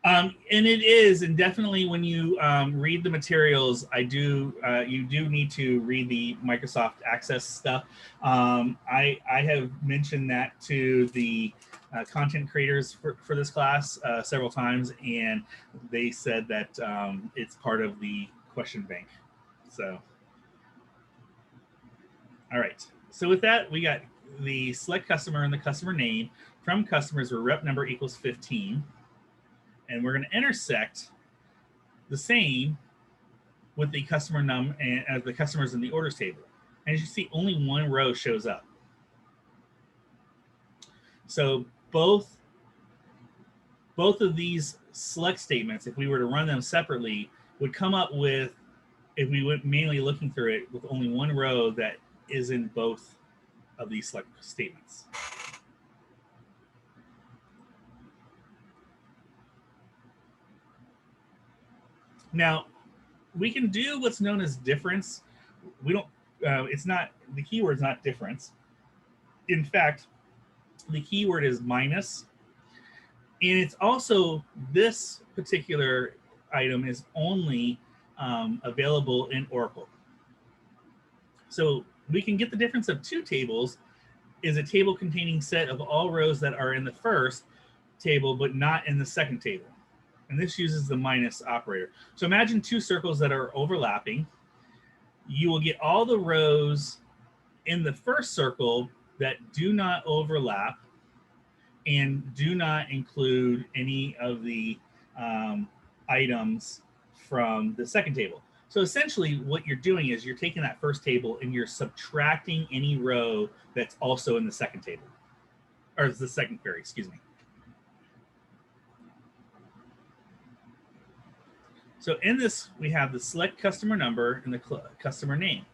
And it is, and definitely when you read the materials, you do need to read the Microsoft Access stuff. I have mentioned that to the content creators for this class several times, and they said that it's part of the question bank. So, all right. So with that, we got the select customer and the customer name from customers where rep number equals 15. And we're going to intersect the same with the customer num and the customers in the orders table. And as you see, only one row shows up. So both of these select statements, if we were to run them separately, would come up with, if we went manually looking through it, with only one row that is in both of these select statements. Now, we can do what's known as difference. We don't, it's not, the keyword's not difference. In fact, the keyword is minus. And it's also, this particular item is only available in Oracle. So we can get the difference of two tables is a table containing set of all rows that are in the first table, but not in the second table. And this uses the minus operator. So imagine two circles that are overlapping. You will get all the rows in the first circle that do not overlap and do not include any of the items from the second table. So essentially what you're doing is you're taking that first table and you're subtracting any row that's also in the second table, or the second query, excuse me. So in this, we have the select customer number and the customer name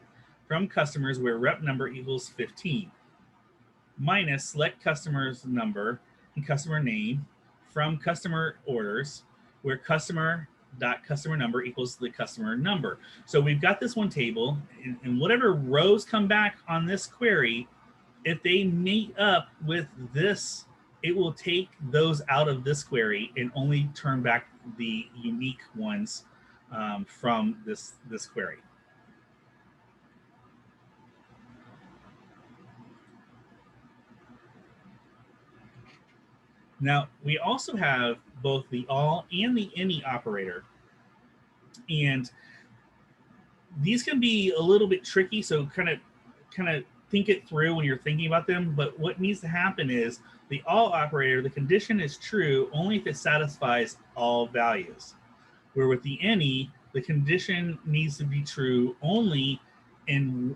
from customers where rep number equals 15 minus select customer's number and customer name from customer orders where customer number equals the customer number. So we've got this one table, and whatever rows come back on this query, if they meet up with this, it will take those out of this query and only turn back the unique ones from this query. Now, we also have both the all and the any operator. And these can be a little bit tricky, so kind of think it through when you're thinking about them. But what needs to happen is the all operator, the condition is true only if it satisfies all values. Where with the any, the condition needs to be true only in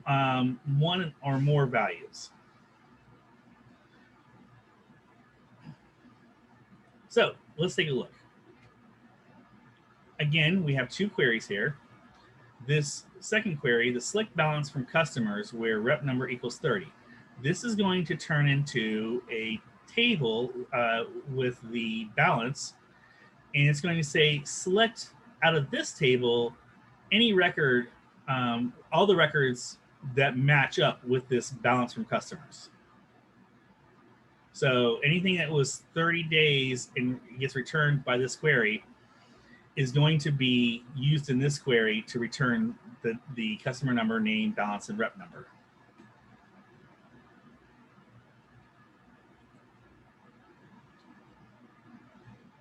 one or more values. So let's take a look. Again, we have two queries here. This second query, the select balance from customers where rep number equals 30. This is going to turn into a table with the balance, and it's going to say select out of this table any record, all the records that match up with this balance from customers. So anything that was 30 days and gets returned by this query is going to be used in this query to return the customer number, name, balance, and rep number.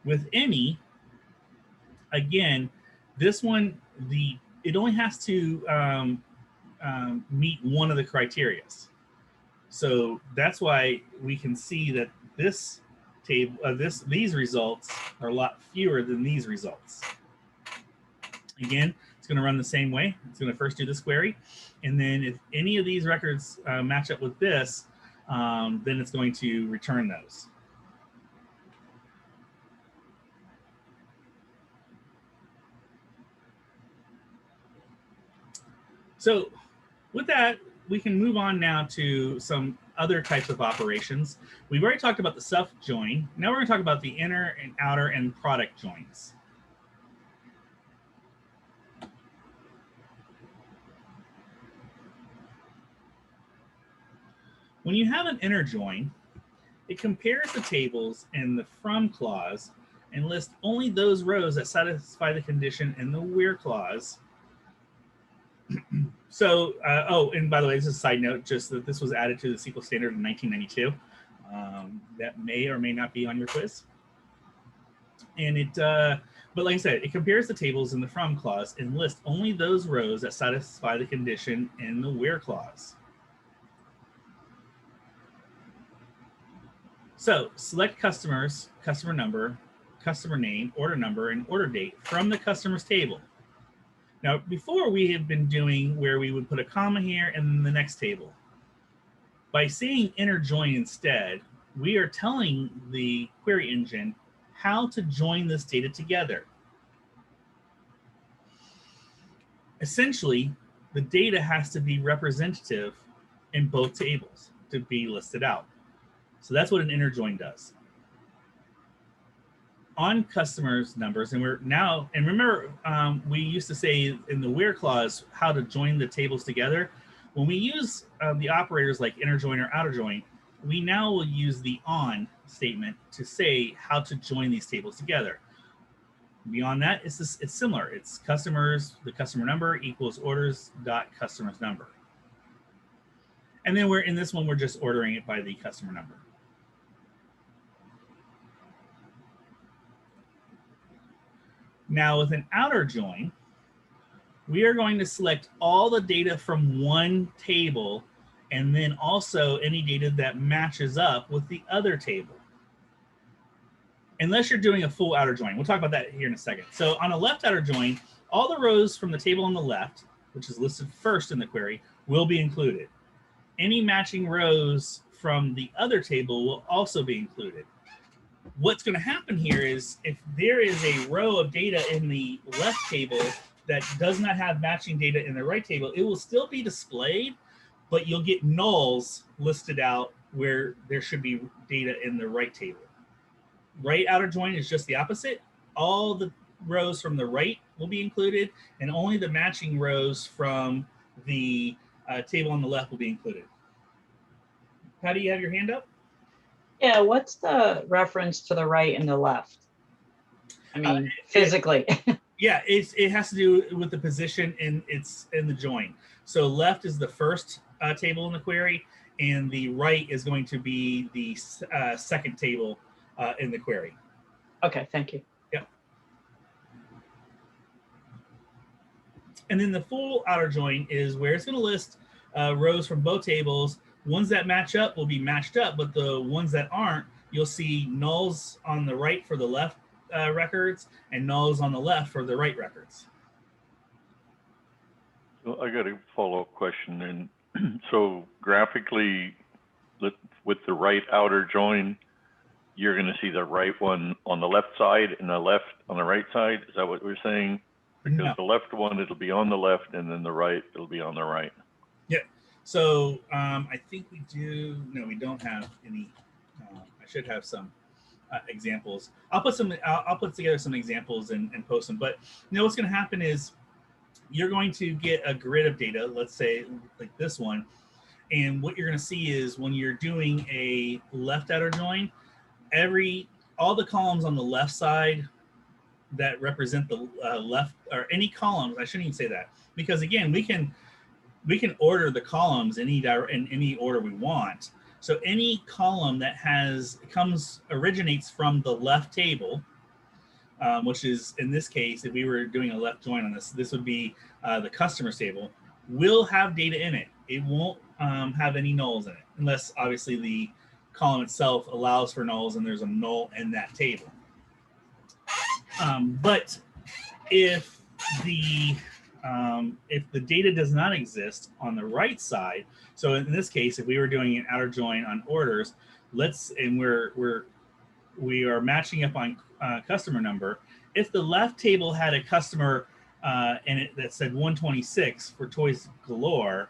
With any, again, this one, it only has to meet one of the criteria. So that's why we can see that this table, these results are a lot fewer than these results. Again, it's going to run the same way. It's going to first do this query, and then if any of these records match up with this, then it's going to return those. So with that, we can move on now to some other types of operations. We've already talked about the self join. Now we're going to talk about the inner and outer and product joins. When you have an inner join, it compares the tables in the from clause and lists only those rows that satisfy the condition in the where clause. So, oh, and by the way, this is a side note, just that this was added to the SQL standard in 1992. That may or may not be on your quiz. And it, but like I said, it compares the tables in the from clause and lists only those rows that satisfy the condition in the where clause. So select customers, customer number, customer name, order number, and order date from the customer's table. Now, before we have been doing where we would put a comma here and then the next table. By saying inner join instead, we are telling the query engine how to join this data together. Essentially, the data has to be representative in both tables to be listed out. So that's what an inner join does. On customers numbers, and we're now, and remember, we used to say in the where clause how to join the tables together. When we use the operators like inner join or outer join, we now will use the on statement to say how to join these tables together. Beyond that, it's similar. It's customers, the customer number equals orders dot customer's number. And then we're in this one, we're just ordering it by the customer number. Now with an outer join, we are going to select all the data from one table and then also any data that matches up with the other table. Unless you're doing a full outer join. We'll talk about that here in a second. So on a left outer join, all the rows from the table on the left, which is listed first in the query, will be included. Any matching rows from the other table will also be included. What's going to happen here is if there is a row of data in the left table that does not have matching data in the right table, it will still be displayed, but you'll get nulls listed out where there should be data in the right table. Right outer join is just the opposite. All the rows from the right will be included, and only the matching rows from the table on the left will be included. Patty, you have your hand up? Yeah, what's the reference to the right and the left? I mean, physically. Yeah, it has to do with the position in the join. So left is the first table in the query, and the right is going to be the second table in the query. Okay, thank you. Yep. And then the full outer join is where it's going to list rows from both tables. Ones that match up will be matched up, but the ones that aren't, you'll see nulls on the right for the left records and nulls on the left for the right records. So I got a follow-up question. And so graphically, with the right outer join, you're going to see the right one on the left side and the left on the right side. Is that what we're saying? Because No. the left one, it'll be on the left, and then the right, it'll be on the right. Yeah. So I think we do. No, we don't have any. I should have some examples. I'll put together some examples and post them. But you know what's going to happen is you're going to get a grid of data. Let's say like this one, and what you're going to see is when you're doing a left outer join, all the columns on the left side that represent the left, or any columns, I shouldn't even say that, because again, we can order the columns in any order we want. So any column that originates from the left table, which is in this case, if we were doing a left join on this would be the customers table, will have data in it. It won't have any nulls in it, unless obviously the column itself allows for nulls and there's a null in that table. But if the data does not exist on the right side, so in this case, if we were doing an outer join on orders, we are matching up on customer number. If the left table had a customer in it that said 126 for Toys Galore,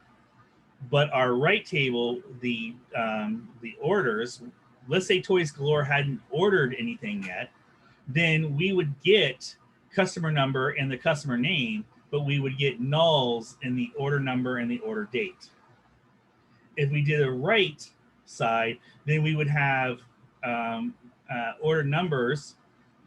but our right table, the orders, let's say Toys Galore hadn't ordered anything yet, then we would get customer number and the customer name, but we would get nulls in the order number and the order date. If we did a right side, then we would have order numbers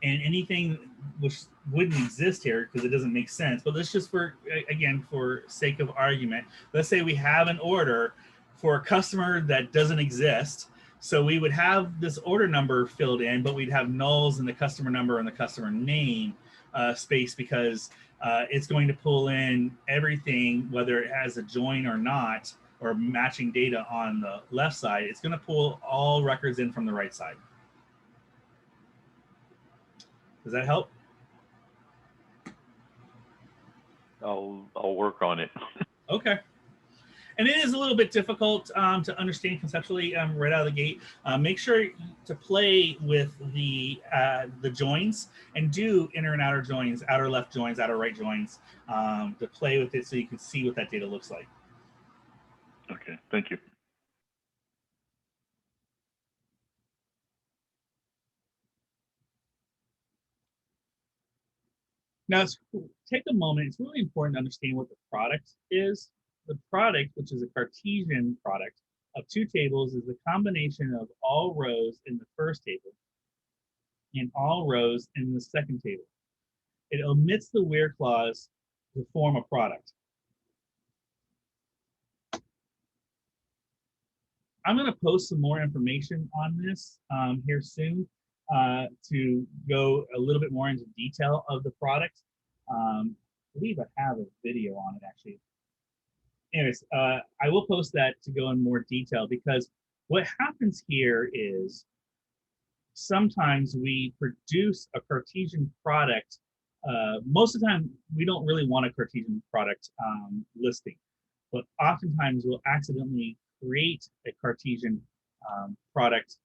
and anything which wouldn't exist here because it doesn't make sense. But let's just, for again, for sake of argument, let's say we have an order for a customer that doesn't exist. So we would have this order number filled in, but we'd have nulls in the customer number and the customer name space because it's going to pull in everything, whether it has a join or not, or matching data on the left side. It's going to pull all records in from the right side. Does that help? I'll work on it. Okay. And it is a little bit difficult to understand conceptually right out of the gate. Make sure to play with the joins and do inner and outer joins, outer left joins, outer right joins, to play with it so you can see what that data looks like. Okay, thank you. Now, take a moment. It's really important to understand what the product is. The product, which is a Cartesian product of two tables, is the combination of all rows in the first table and all rows in the second table. It omits the where clause to form a product. I'm going to post some more information on this here soon to go a little bit more into detail of the product. I believe I have a video on it actually. Anyways, I will post that to go in more detail because what happens here is sometimes we produce a Cartesian product. Most of the time, we don't really want a Cartesian product listing, but oftentimes we'll accidentally create a Cartesian product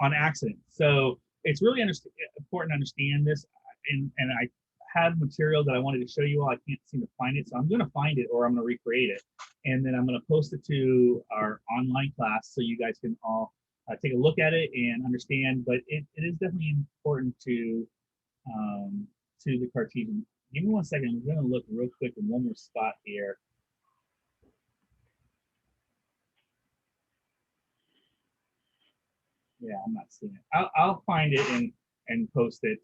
on accident. So it's really important to understand this. And I have material that I wanted to show you all. I can't seem to find it. So I'm going to find it or I'm going to recreate it. And then I'm going to post it to our online class so you guys can all take a look at it and understand. But it is definitely important to the Cartesian. Give me 1 second. I'm going to look real quick in one more spot here. Yeah, I'm not seeing it. I'll find it and post it.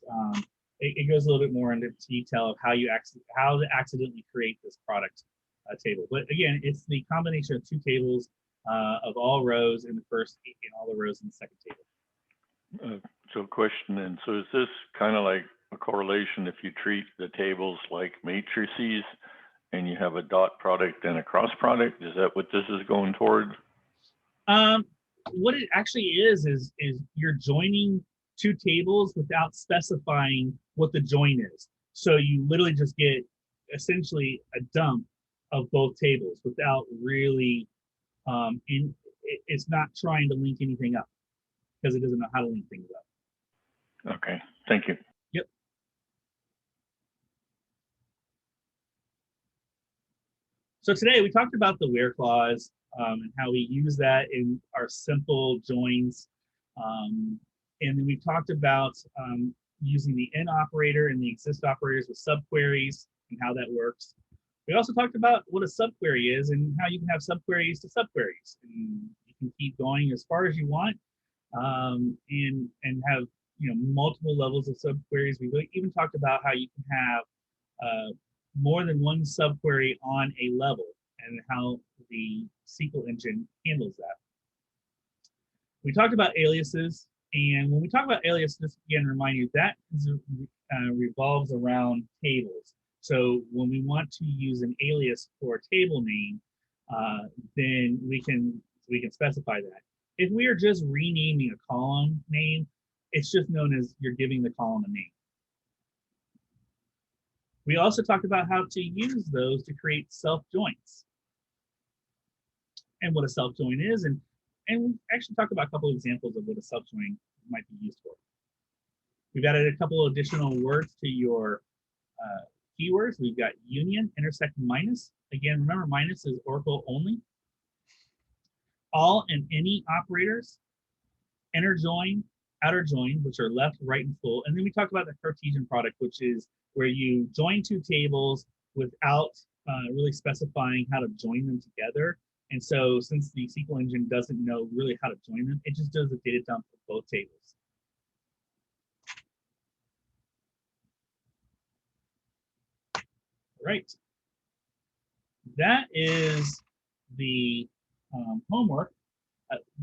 It goes a little bit more into detail of how to accidentally create this product table. But again, it's the combination of two tables of all rows in the first and all the rows in the second table. So question then, so is this kind of like a correlation if you treat the tables like matrices and you have a dot product and a cross product? Is that what this is going toward? What it actually is you're joining two tables without specifying what the join is. So you literally just get essentially a dump of both tables without really, it's not trying to link anything up because it doesn't know how to link things up. Okay, thank you. Yep. So today we talked about the where clause and how we use that in our simple joins. And then we talked about using the in operator and the exist operators with subqueries and how that works. We also talked about what a subquery is and how you can have subqueries to subqueries. And you can keep going as far as you want and have multiple levels of subqueries. We even talked about how you can have more than one subquery on a level and how the SQL engine handles that. We talked about aliases, and when we talk about aliases, just again remind you that revolves around tables. So when we want to use an alias for a table name, then we can specify that. If we are just renaming a column name, it's just known as you're giving the column a name. We also talked about how to use those to create self-joins and what a self-join is, and we actually talked about a couple of examples of what a self-join might be used for. We've added a couple of additional words to your Keywords, we've got union, intersect, minus. Again, remember minus is Oracle only. All and any operators, inner join, outer join, which are left, right, and full. And then we talk about the Cartesian product, which is where you join two tables without really specifying how to join them together. And so since the SQL engine doesn't know really how to join them, it just does a data dump of both tables. Right. That is the homework.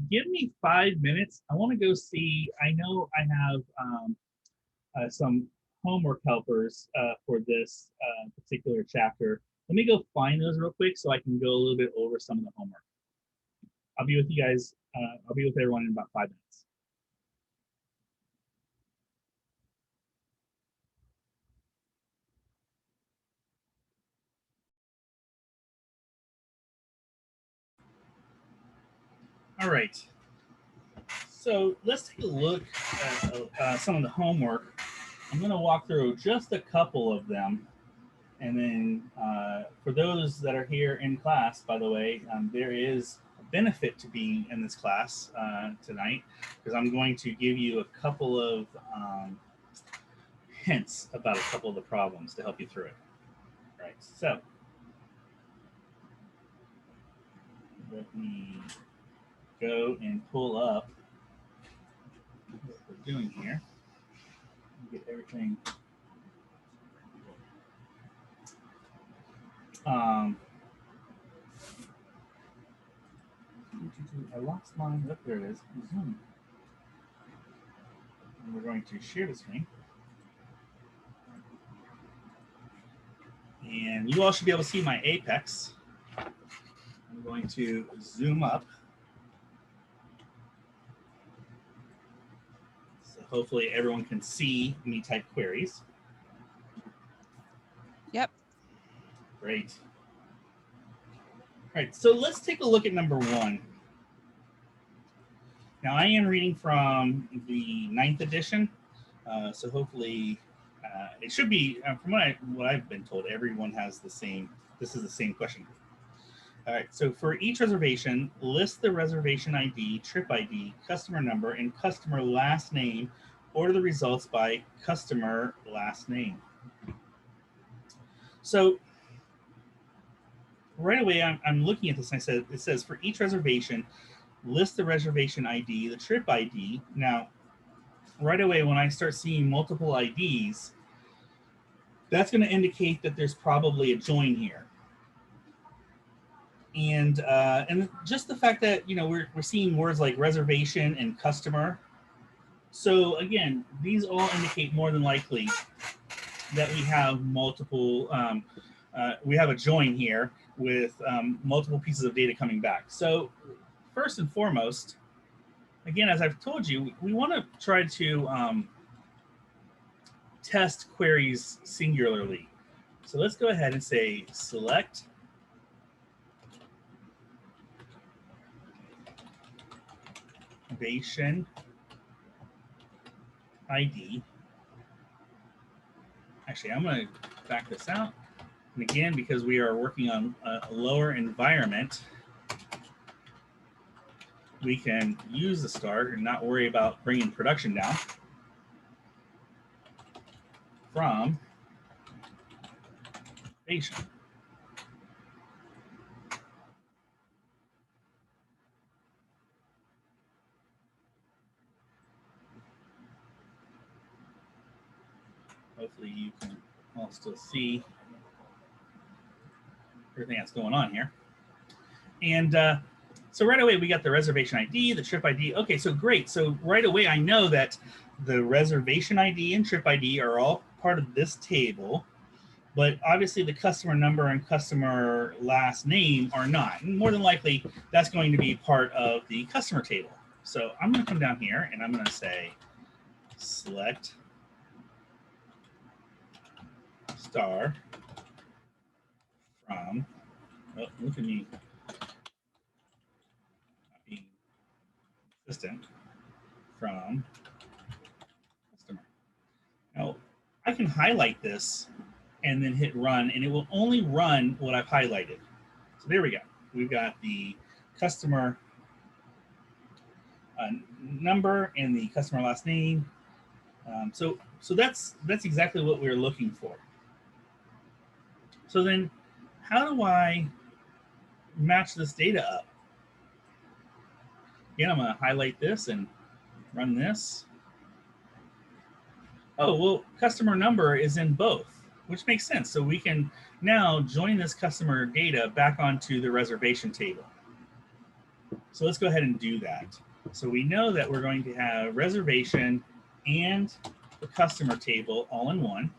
Give me 5 minutes. I want to go see, I know I have some homework helpers for this particular chapter. Let me go find those real quick so I can go a little bit over some of the homework. I'll be with you guys. I'll be with everyone in about 5 minutes. All right. So let's take a look at some of the homework. I'm going to walk through just a couple of them. And then for those that are here in class, by the way, there is a benefit to being in this class tonight, because I'm going to give you a couple of hints about a couple of the problems to help you through it. All right, so let me go and pull up what we're doing here. Get everything. I lost mine. Oh, there it is. Zoom. And we're going to share the screen. And you all should be able to see my apex. I'm going to zoom up. So hopefully everyone can see me type queries. Yep. Great. All right, so let's take a look at number 1. Now I am reading from the 9th edition. So hopefully it should be, from what I've been told, everyone has the same, this is the same question. All right, so for each reservation, list the reservation ID, trip ID, customer number, and customer last name. Order the results by customer last name. So right away, I'm looking at this and it says for each reservation, list the reservation ID, the trip ID. Now, right away, when I start seeing multiple IDs, that's going to indicate that there's probably a join here. And just the fact that, you know, we're seeing words like reservation and customer. So again, these all indicate more than likely that we have multiple, we have a join here with multiple pieces of data coming back. So first and foremost, again, as I've told you, we want to try to test queries singularly. So let's go ahead and say select reservation ID. Actually, I'm going to back this out. And again, because we are working on a lower environment, we can use the start and not worry about bringing production down. From reservation. Hopefully you can all still see everything that's going on here. And so right away, we got the reservation ID, the trip ID. Okay, so great. So right away, I know that the reservation ID and trip ID are all part of this table, but obviously the customer number and customer last name are not. And more than likely, that's going to be part of the customer table. So I'm going to come down here and I'm going to say select star from, oh, look at me being consistent, from customer. Now, I can highlight this and then hit run, and it will only run what I've highlighted. So there we go. We've got the customer number and the customer last name. So that's exactly what we're looking for. So then how do I match this data up? Again, I'm going to highlight this and run this. Oh, well, customer number is in both, which makes sense. So we can now join this customer data back onto the reservation table. So let's go ahead and do that. So we know that we're going to have reservation and the customer table all in one.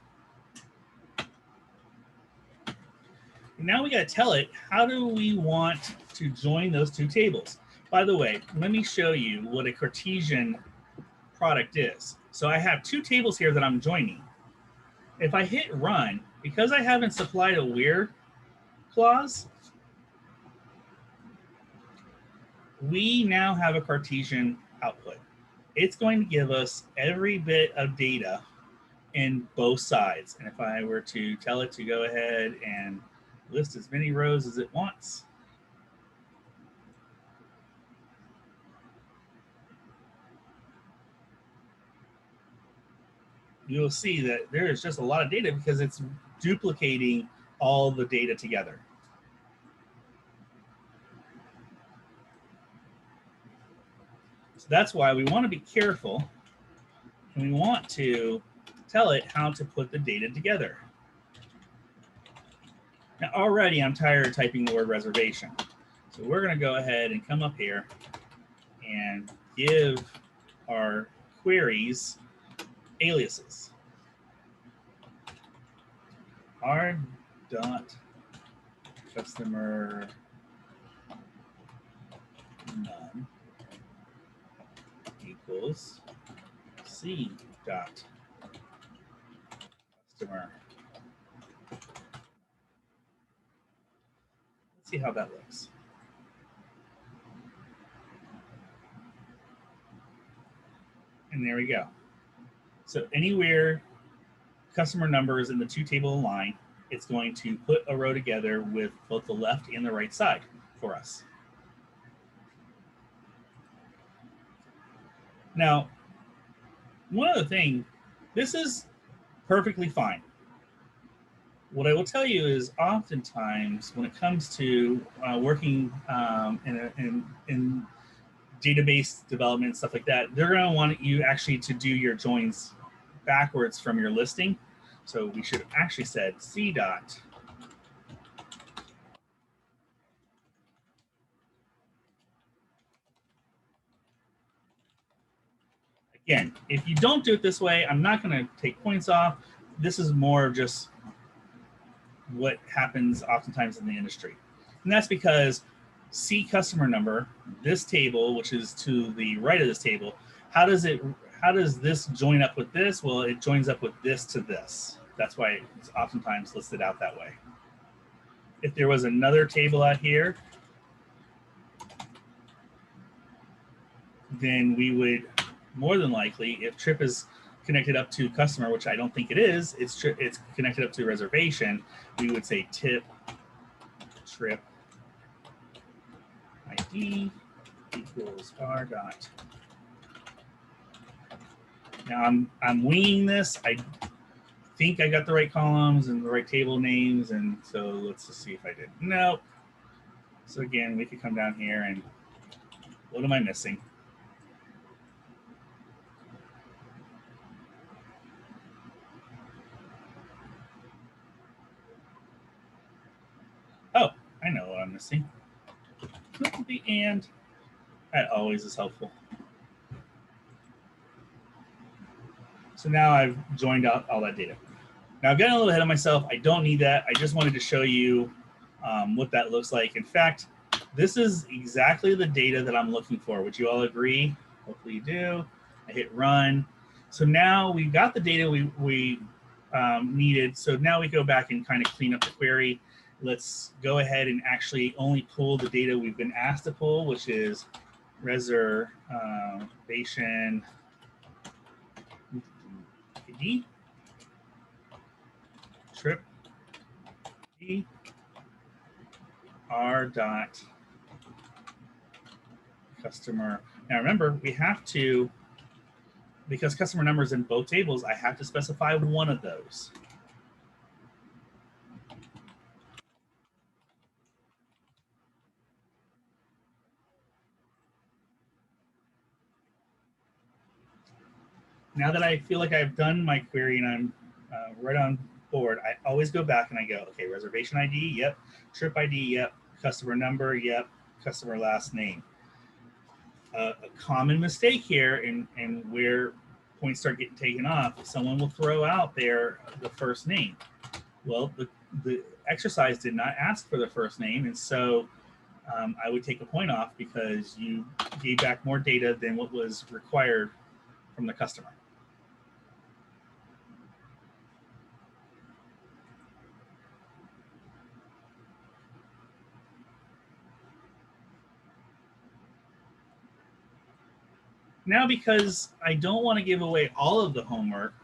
And now we got to tell it, how do we want to join those two tables? By the way, let me show you what a Cartesian product is. So I have two tables here that I'm joining. If I hit run, because I haven't supplied a where clause, we now have a Cartesian output. It's going to give us every bit of data in both sides. And if I were to tell it to go ahead and list as many rows as it wants, you'll see that there is just a lot of data because it's duplicating all the data together. So that's why we want to be careful, and we want to tell it how to put the data together. Now already I'm tired of typing the word reservation. So we're going to go ahead and come up here and give our queries aliases. R dot customer none equals C dot customer. Let's see how that looks. And there we go. So anywhere customer number is in the two table line, it's going to put a row together with both the left and the right side for us. Now, one other thing, this is perfectly fine. What I will tell you is oftentimes when it comes to working in database development, stuff like that, they're going to want you actually to do your joins backwards from your listing. So we should have actually said C dot again. If you don't do it this way, I'm not going to take points off. This is more of just what happens oftentimes in the industry. And that's because C customer number, this table, which is to the right of this table, how does this join up with this? Well, it joins up with this to this. That's why it's oftentimes listed out that way. If there was another table out here, then we would more than likely, if trip is connected up to customer, which I don't think it is, it's connected up to reservation, we would say tip trip ID equals R dot. Now I'm winging this. I think I got the right columns and the right table names, and so let's just see if I did. Nope. So again, we could come down here and what am I missing? Oh, I know what I'm missing. The and. That always is helpful. So now I've joined out all that data. Now I'm getting a little ahead of myself. I don't need that. I just wanted to show you what that looks like. In fact, this is exactly the data that I'm looking for. Would you all agree? Hopefully you do. I hit run. So now we've got the data we needed. So now we go back and kind of clean up the query. Let's go ahead and actually only pull the data we've been asked to pull, which is reservation ID, trip R dot customer. Now remember, we have to, because customer number is in both tables, I have to specify one of those. Now that I feel like I've done my query and I'm right on board, I always go back and I go, okay, reservation ID, yep. Trip ID, yep. Customer number, yep. Customer last name. A common mistake here and where points start getting taken off, someone will throw out there the first name. Well, the exercise did not ask for the first name, and so I would take a point off because you gave back more data than what was required from the customer. Now, because I don't want to give away all of the homework,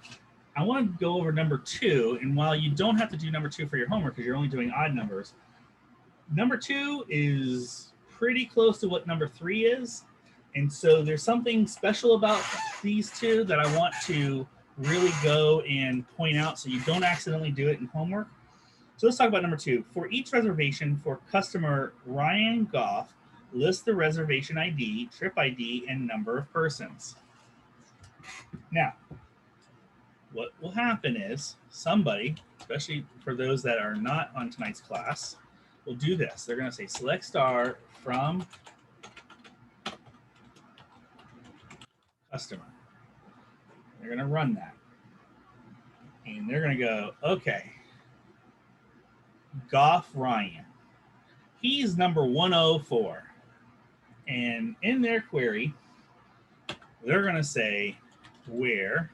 I want to go over number 2. And while you don't have to do number 2 for your homework because you're only doing odd numbers, number 2 is pretty close to what number 3 is. And so there's something special about these two that I want to really go and point out so you don't accidentally do it in homework. So let's talk about number 2. For each reservation for customer Ryan Goff, list the reservation ID, trip ID, and number of persons. Now, what will happen is somebody, especially for those that are not on tonight's class, will do this. They're going to say select star from customer. They're going to run that. And they're going to go, okay, Goff Ryan. He's number 104. And in their query, they're going to say where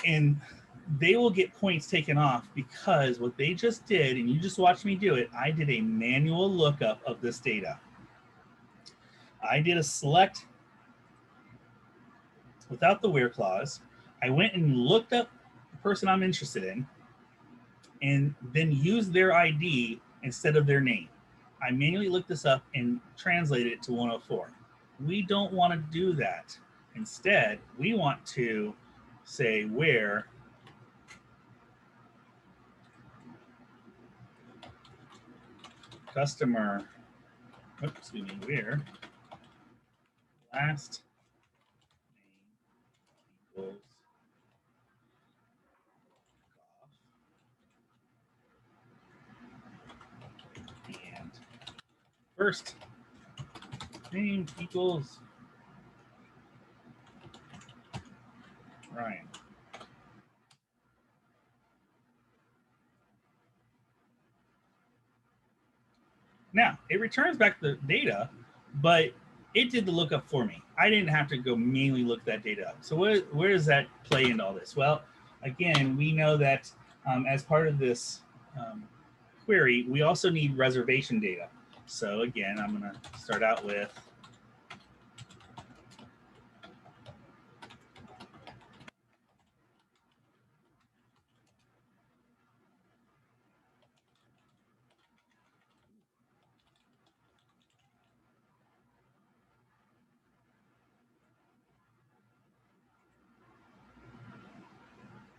and they will get points taken off because what they just did, and you just watched me do it, I did a manual lookup of this data. I did a select without the where clause. I went and looked up the person I'm interested in and then used their ID instead of their name. I manually looked this up and translated it to 104. We don't want to do that. Instead, we want to say where customer, oops, excuse me, where last name equals Goff and first name equals Ryan. Now, it returns back the data, but it did the lookup for me. I didn't have to go manually look that data up. So where does that play into all this? Well, again, we know that as part of this query, we also need reservation data. So again, I'm going to start out with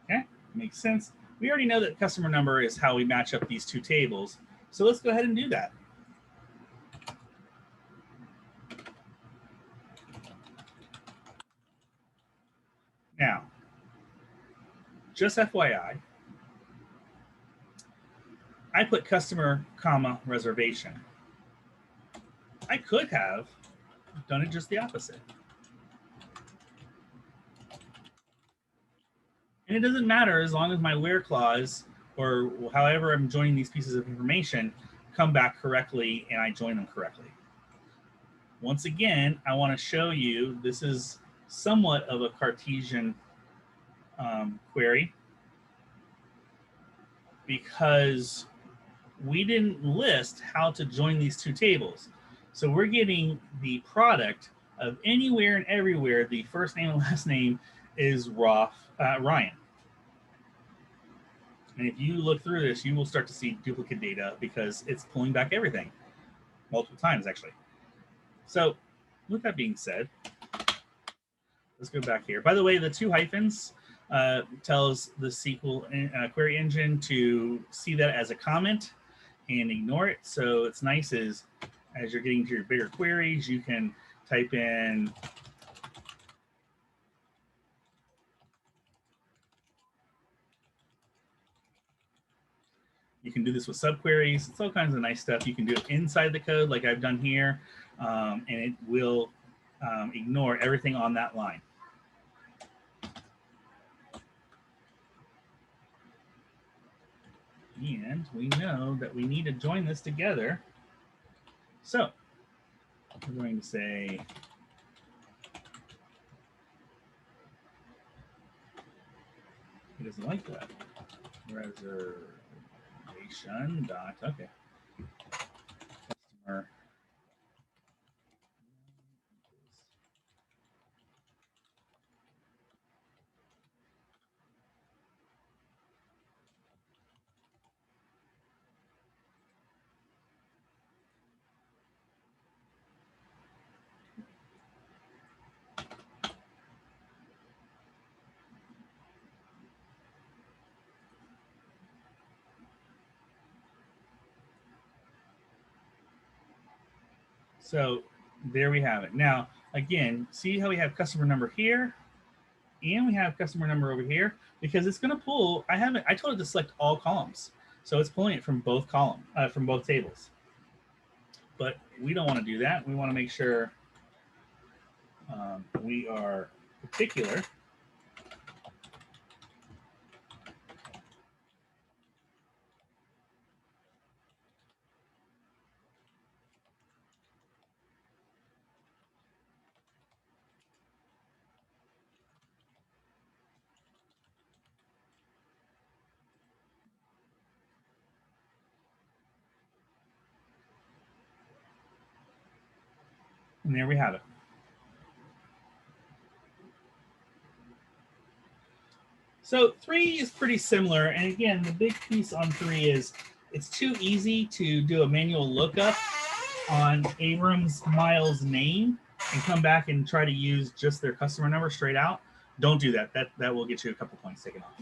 okay, makes sense. We already know that customer number is how we match up these two tables. So let's go ahead and do that. Now, just FYI, I put customer, comma, reservation. I could have done it just the opposite. And it doesn't matter as long as my where clause or however I'm joining these pieces of information come back correctly and I join them correctly. Once again, I want to show you this is somewhat of a Cartesian query. because we didn't list how to join these two tables. So we're getting the product of anywhere and everywhere the first name and last name is Ryan. And if you look through this, you will start to see duplicate data because it's pulling back everything multiple times, actually. So with that being said, let's go back here. By the way, the 2 hyphens tells the SQL query engine to see that as a comment and ignore it. So it's nice is as you're getting to your bigger queries, you can type in you can do this with subqueries. It's all kinds of nice stuff. You can do it inside the code like I've done here, and it will ignore everything on that line. And we know that we need to join this together. So we're going to say he doesn't like that. Reservation dot, okay. Customer. So there we have it. Now, again, see how we have customer number here and we have customer number over here because it's going to pull. I told it to select all columns. So it's pulling it from both from both tables. But we don't want to do that. We want to make sure we are particular. And there we have it. So 3 is pretty similar. And again, the big piece on 3 is it's too easy to do a manual lookup on Abram's Miles' name and come back and try to use just their customer number straight out. Don't do that. That will get you a couple points taken off.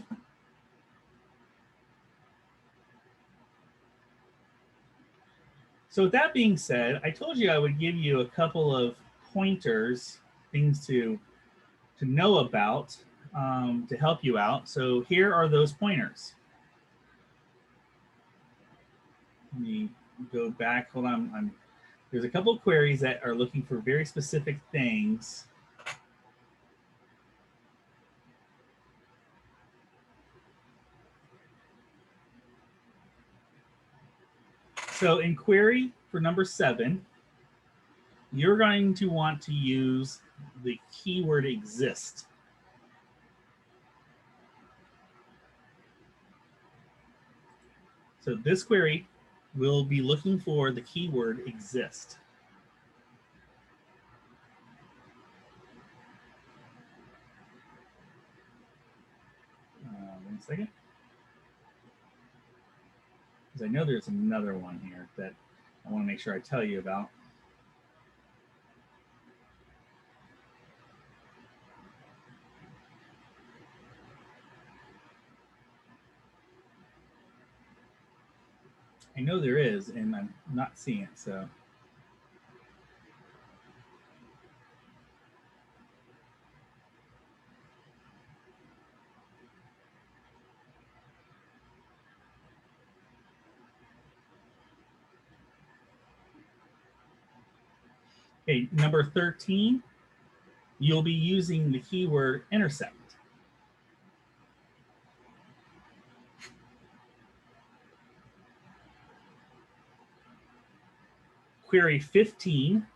So with that being said, I told you I would give you a couple of pointers, things to know about to help you out. So here are those pointers. Let me go back. Hold on. There's a couple of queries that are looking for very specific things. So in query for number 7, you're going to want to use the keyword exist. So this query will be looking for the keyword exist. One second. Because I know there's another one here that I want to make sure I tell you about. I know there is, and I'm not seeing it, so. Okay, number 13, you'll be using the keyword intersect. Query 15,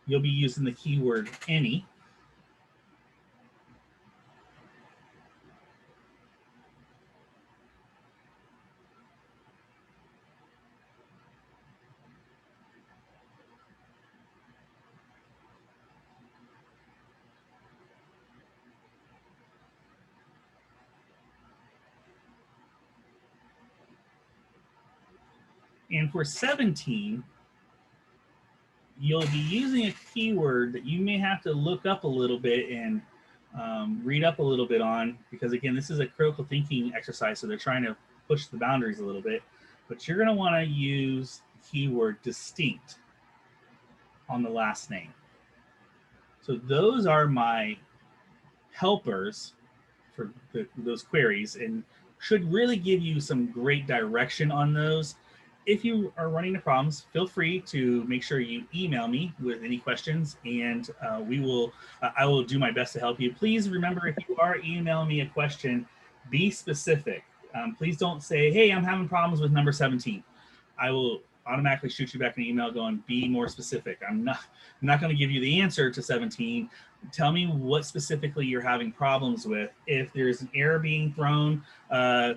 you'll be using the keyword any. And for 17, you'll be using a keyword that you may have to look up a little bit and read up a little bit on, because again, this is a critical thinking exercise, so they're trying to push the boundaries a little bit. But you're going to want to use the keyword distinct on the last name. So those are my helpers for those queries, and should really give you some great direction on those. If you are running into problems, feel free to make sure you email me with any questions, and I will do my best to help you. Please remember, if you are emailing me a question, be specific. Please don't say, hey, I'm having problems with number 17. I will automatically shoot you back an email going, be more specific. I'm not going to give you the answer to 17. Tell me what specifically you're having problems with. If there's an error being thrown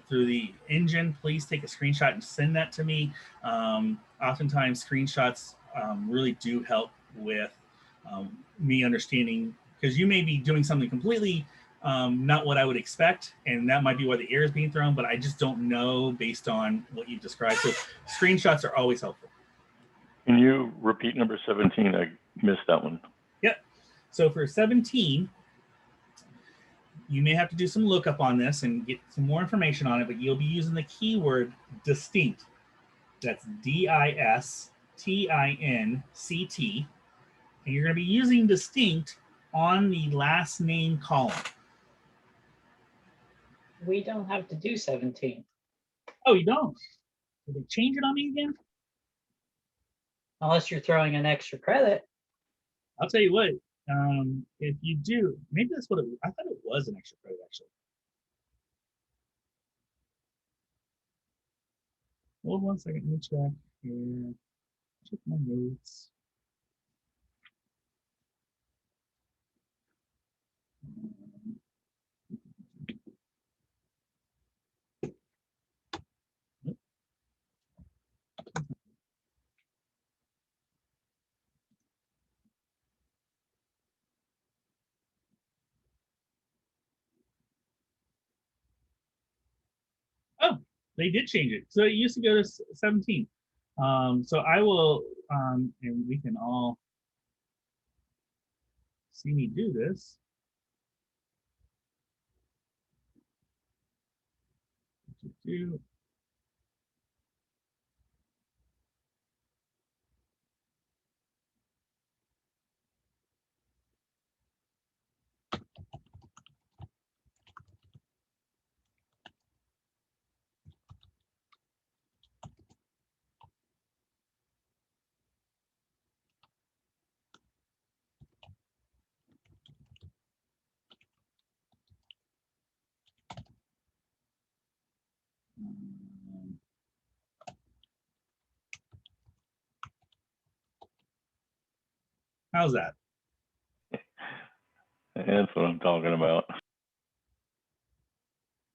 through the engine, please take a screenshot and send that to me. Oftentimes screenshots really do help with me understanding, because you may be doing something completely not what I would expect, and that might be why the error is being thrown, but I just don't know based on what you've described. So screenshots are always helpful. Can you repeat number 17? I missed that one. Yep. So for 17, you may have to do some lookup on this and get some more information on it, but you'll be using the keyword distinct. That's D-I-S-T-I-N-C-T. And you're going to be using distinct on the last name column. We don't have to do 17. Oh, you don't? Did they change it on me again? Unless you're throwing an extra credit. I'll tell you what, if you do, maybe that's what I thought it was an extra credit actually. Hold 1 second, let me check here. Check my notes. Oh, they did change it. So it used to go to 17. So I will, and we can all see me do this. How's that? That's what I'm talking about.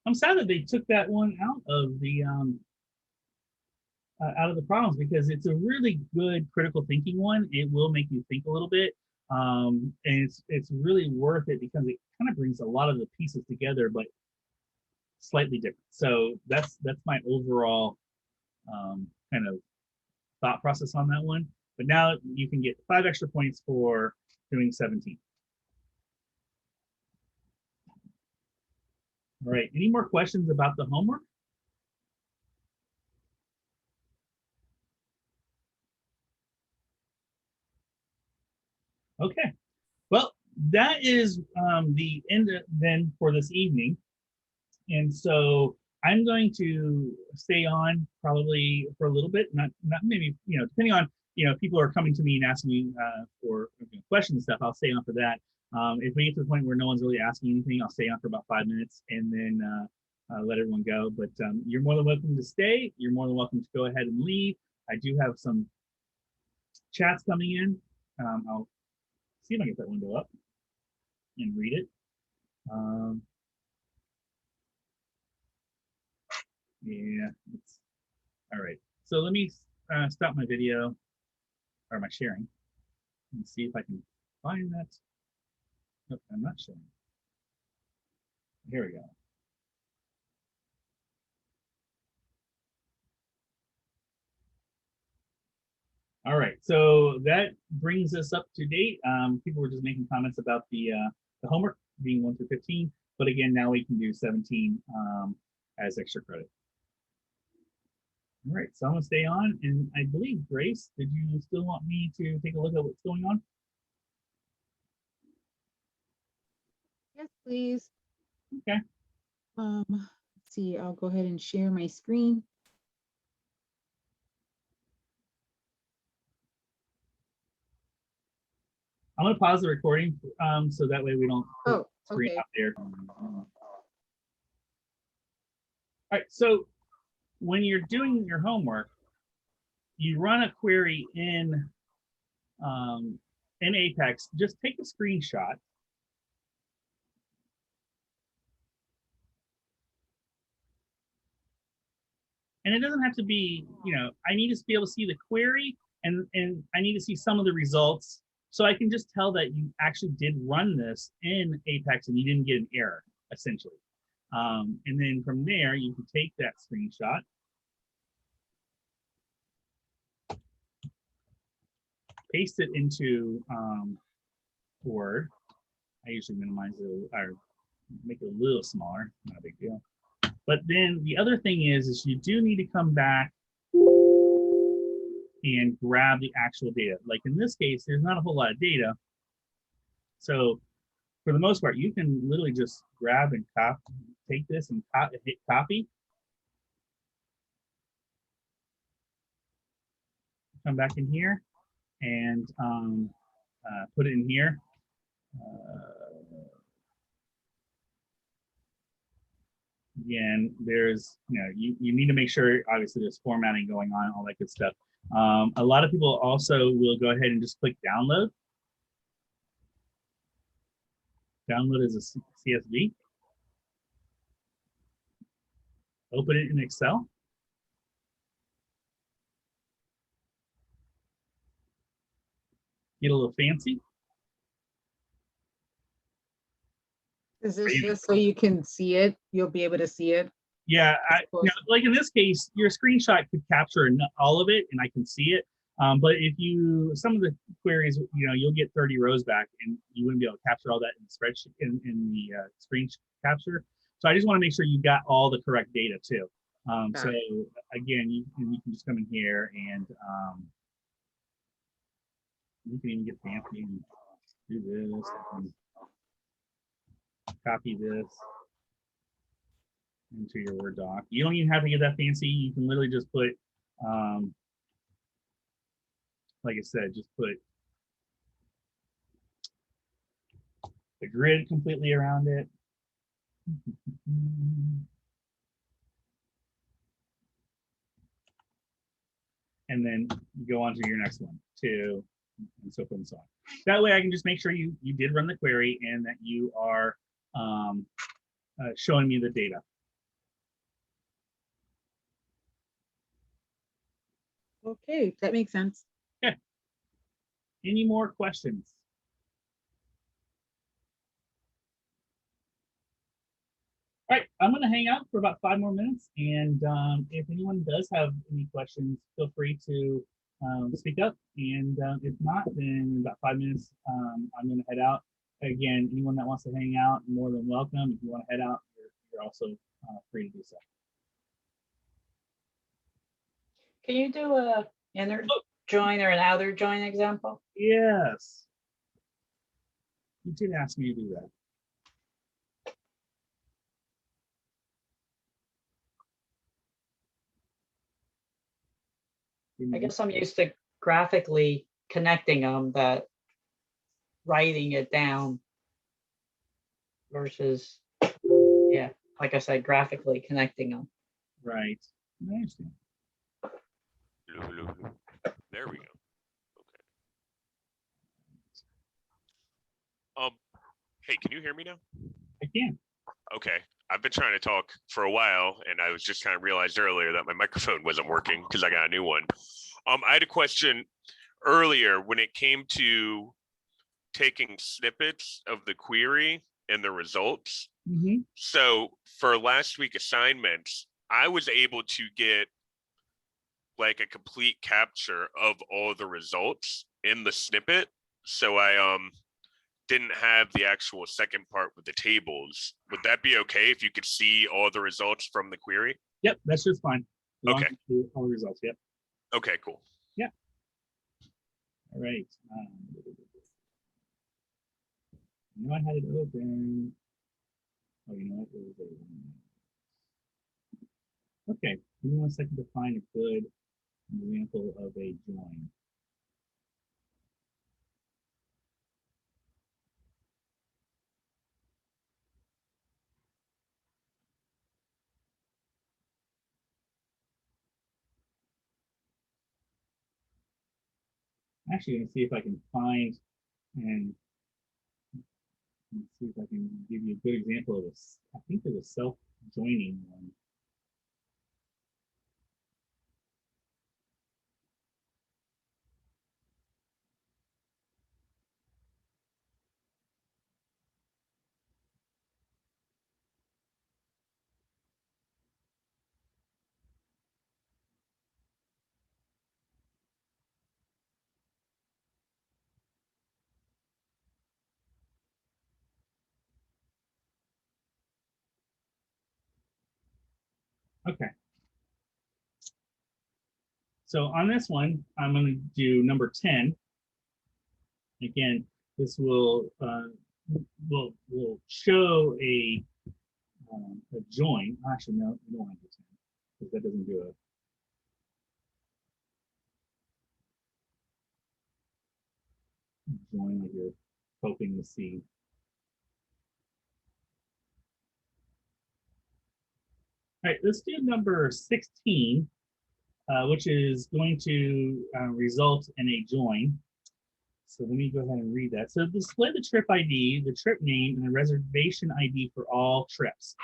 I'm sad that they took that one out of the problems, because it's a really good critical thinking one. It will make you think a little bit, and it's really worth it because it kind of brings a lot of the pieces together, but slightly different. So that's my overall kind of thought process on that one. But now you can get 5 extra points for doing 17. All right, any more questions about the homework? Okay, well, that is the end then for this evening. And so I'm going to stay on probably for a little bit, not maybe, depending on, people are coming to me and asking me for questions and stuff, I'll stay on for that. If we get to the point where no one's really asking anything, I'll stay on for about 5 minutes and then let everyone go. But you're more than welcome to stay. You're more than welcome to go ahead and leave. I do have some chats coming in. I'll see if I can get that window up and read it. Yeah, all right. So let me stop my video or my sharing and see if I can find that. Nope, I'm not sharing. Here we go. All right, so that brings us up to date. People were just making comments about the homework being 1 through 15, but again, now we can do 17 as extra credit. All right, so I'm gonna stay on, and I believe, Grace, did you still want me to take a look at what's going on? Yes, please. Okay. Let's see, I'll go ahead and share my screen. I'm gonna pause the recording so that way we don't put Oh, the screen okay. out there. All right, so when you're doing your homework, you run a query in Apex. Just take a screenshot. And it doesn't have to be, you know, I need to be able to see the query and I need to see some of the results. So I can just tell that you actually did run this in Apex and you didn't get an error, essentially. And then from there, you can take that screenshot. Paste it into Word. I usually minimize it or make it a little smaller, not a big deal. But then the other thing is you do need to come back and grab the actual data. Like in this case, there's not a whole lot of data. So for the most part, you can literally just grab and copy, take this and hit copy. Come back in here and put it in here. Again, there's, you know, you need to make sure, obviously, there's formatting going on, all that good stuff. A lot of people also will go ahead and just click download. Download as a CSV. Open it in Excel. Get a little fancy. Is this just so you can see it? You'll be able to see it? Yeah, you know, like in this case, your screenshot could capture all of it and I can see it. But if you, some of the queries, you know, you'll get 30 rows back and you wouldn't be able to capture all that in the spreadsheet, in the screen capture. So I just want to make sure you got all the correct data too. So again, you can just come in here and you can even get fancy and do this and copy this into your Word doc. You don't even have to get that fancy. You can literally just put, like I said, just put the grid completely around it. And then go on to your next one, 2, and so forth and so on. That way I can just make sure you did run the query and that you are showing me the data. Okay, that makes sense. Okay. Any more questions? All right, I'm going to hang out for about 5 more minutes. And if anyone does have any questions, feel free to speak up. And if not, then in about 5 minutes, I'm going to head out. Again, anyone that wants to hang out, more than welcome. If you want to head out, you're also free to do so. Can you do a inner join or an outer join example? Yes. You did ask me to do that. I guess I'm used to graphically connecting them, that writing it down versus, yeah, like I said, graphically connecting them. Right. I understand. There we go. Okay. Hey, can you hear me now? I can. Okay. I've been trying to talk for a while, and I was just kind of realized earlier that my microphone wasn't working because I got a new one. I had a question earlier when it came to taking snippets of the query and the results. Mm-hmm. So for last week assignments, I was able to get like a complete capture of all the results in the snippet. So I didn't have the actual second part with the tables. Would that be okay if you could see all the results from the query? Yep, that's just fine. As long Okay. as you see all the results. Yep. Okay, cool. All right. I know I had it open. Oh, you know what? It was okay. Give me 1 second to find a good example of a join. I'm actually going to see if I can find and see if I can give you a good example of this. I think there's a self-joining one. Okay. So on this one, I'm going to do number 10. Again, this will show a join. Actually, no, we don't want to do 10 because that doesn't do a join like you're hoping to see. All right, let's do number 16, which is going to result in a join. So let me go ahead and read that. So display the trip ID, the trip name, and the reservation ID for all trips.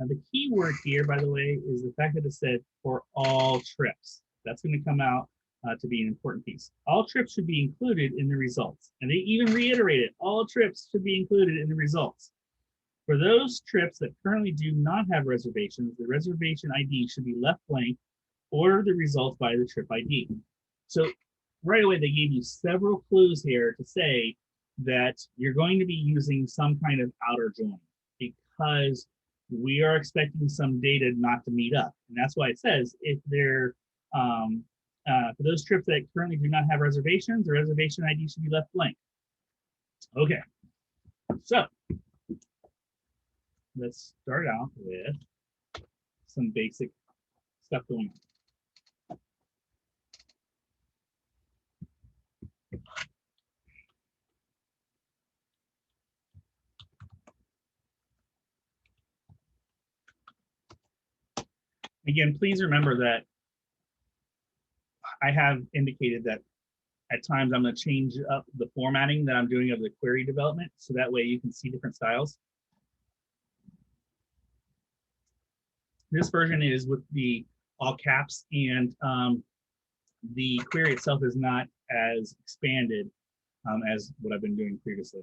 Now the key word here, by the way, is the fact that it said for all trips. That's going to come out to be an important piece. All trips should be included in the results. And they even reiterated, all trips should be included in the results. For those trips that currently do not have reservations, the reservation ID should be left blank or the results by the trip ID. So right away, they gave you several clues here to say that you're going to be using some kind of outer join because we are expecting some data not to meet up. And that's why it says if they're, for those trips that currently do not have reservations, the reservation ID should be left blank. Okay, so let's start out with some basic stuff going on. Again, please remember that I have indicated that at times I'm going to change up the formatting that I'm doing of the query development, so that way you can see different styles. This version is with the all caps, and the query itself is not as expanded as what I've been doing previously.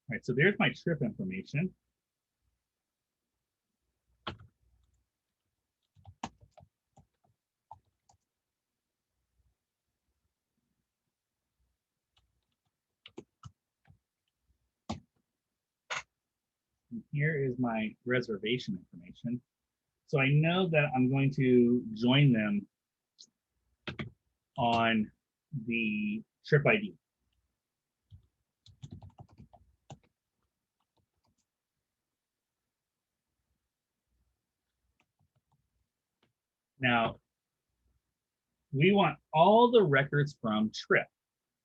All right, so there's my trip information. And here is my reservation information. So I know that I'm going to join them on the trip ID. Now, we want all the records from trip.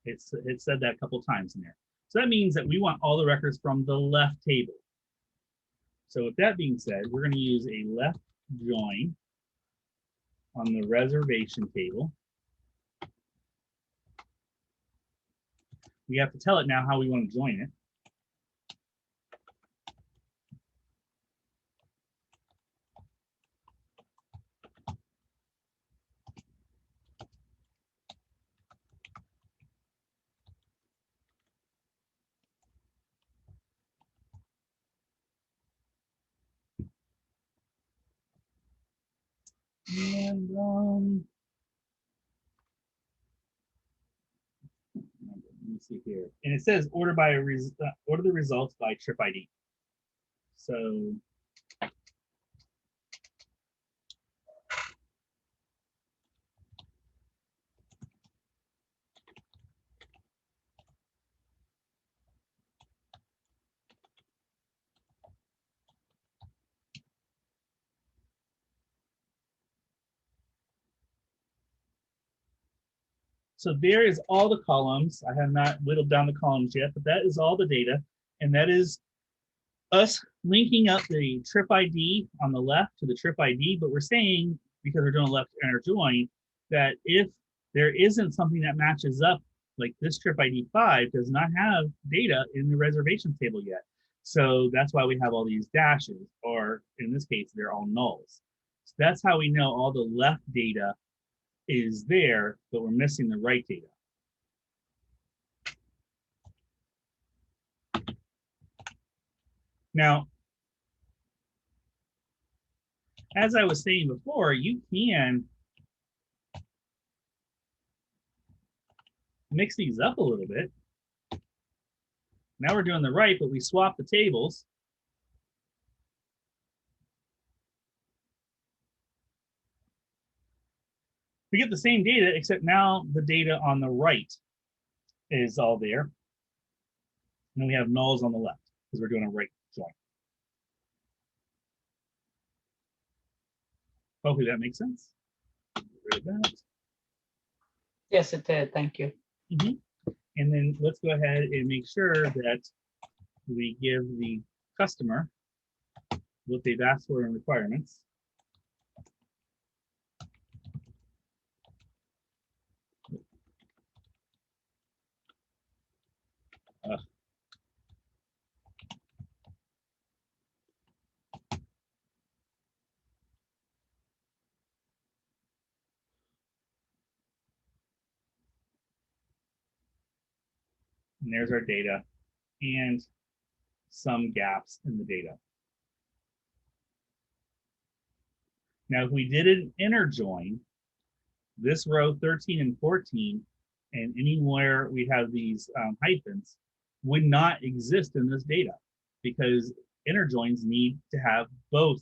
It said that a couple of times in there. So that means that we want all the records from the left table. So with that being said, we're going to use a left join on the reservation table. We have to tell it now how we want to join it. And let me see here. And it says order the results by trip ID. So there is all the columns. I have not whittled down the columns yet, but that is all the data. And that is us linking up the trip ID on the left to the trip ID, but we're saying, because we're doing a left inner join, that if there isn't something that matches up, like this trip ID 5 does not have data in the reservations table yet. So that's why we have all these dashes, or in this case, they're all nulls. So that's how we know all the left data is there, but we're missing the right data. Now, as I was saying before, you can mix these up a little bit. Now we're doing the right, but we swap the tables. We get the same data, except now the data on the right is all there. And we have nulls on the left because we're doing a right join. Hopefully that makes sense. Get rid of that. Yes, it did. Thank you. And then let's go ahead and make sure that we give the customer what they've asked for in requirements. And there's our data and some gaps in the data. Now, if we did an inner join, this row 13 and 14, and anywhere we have these hyphens, would not exist in this data because inner joins need to have both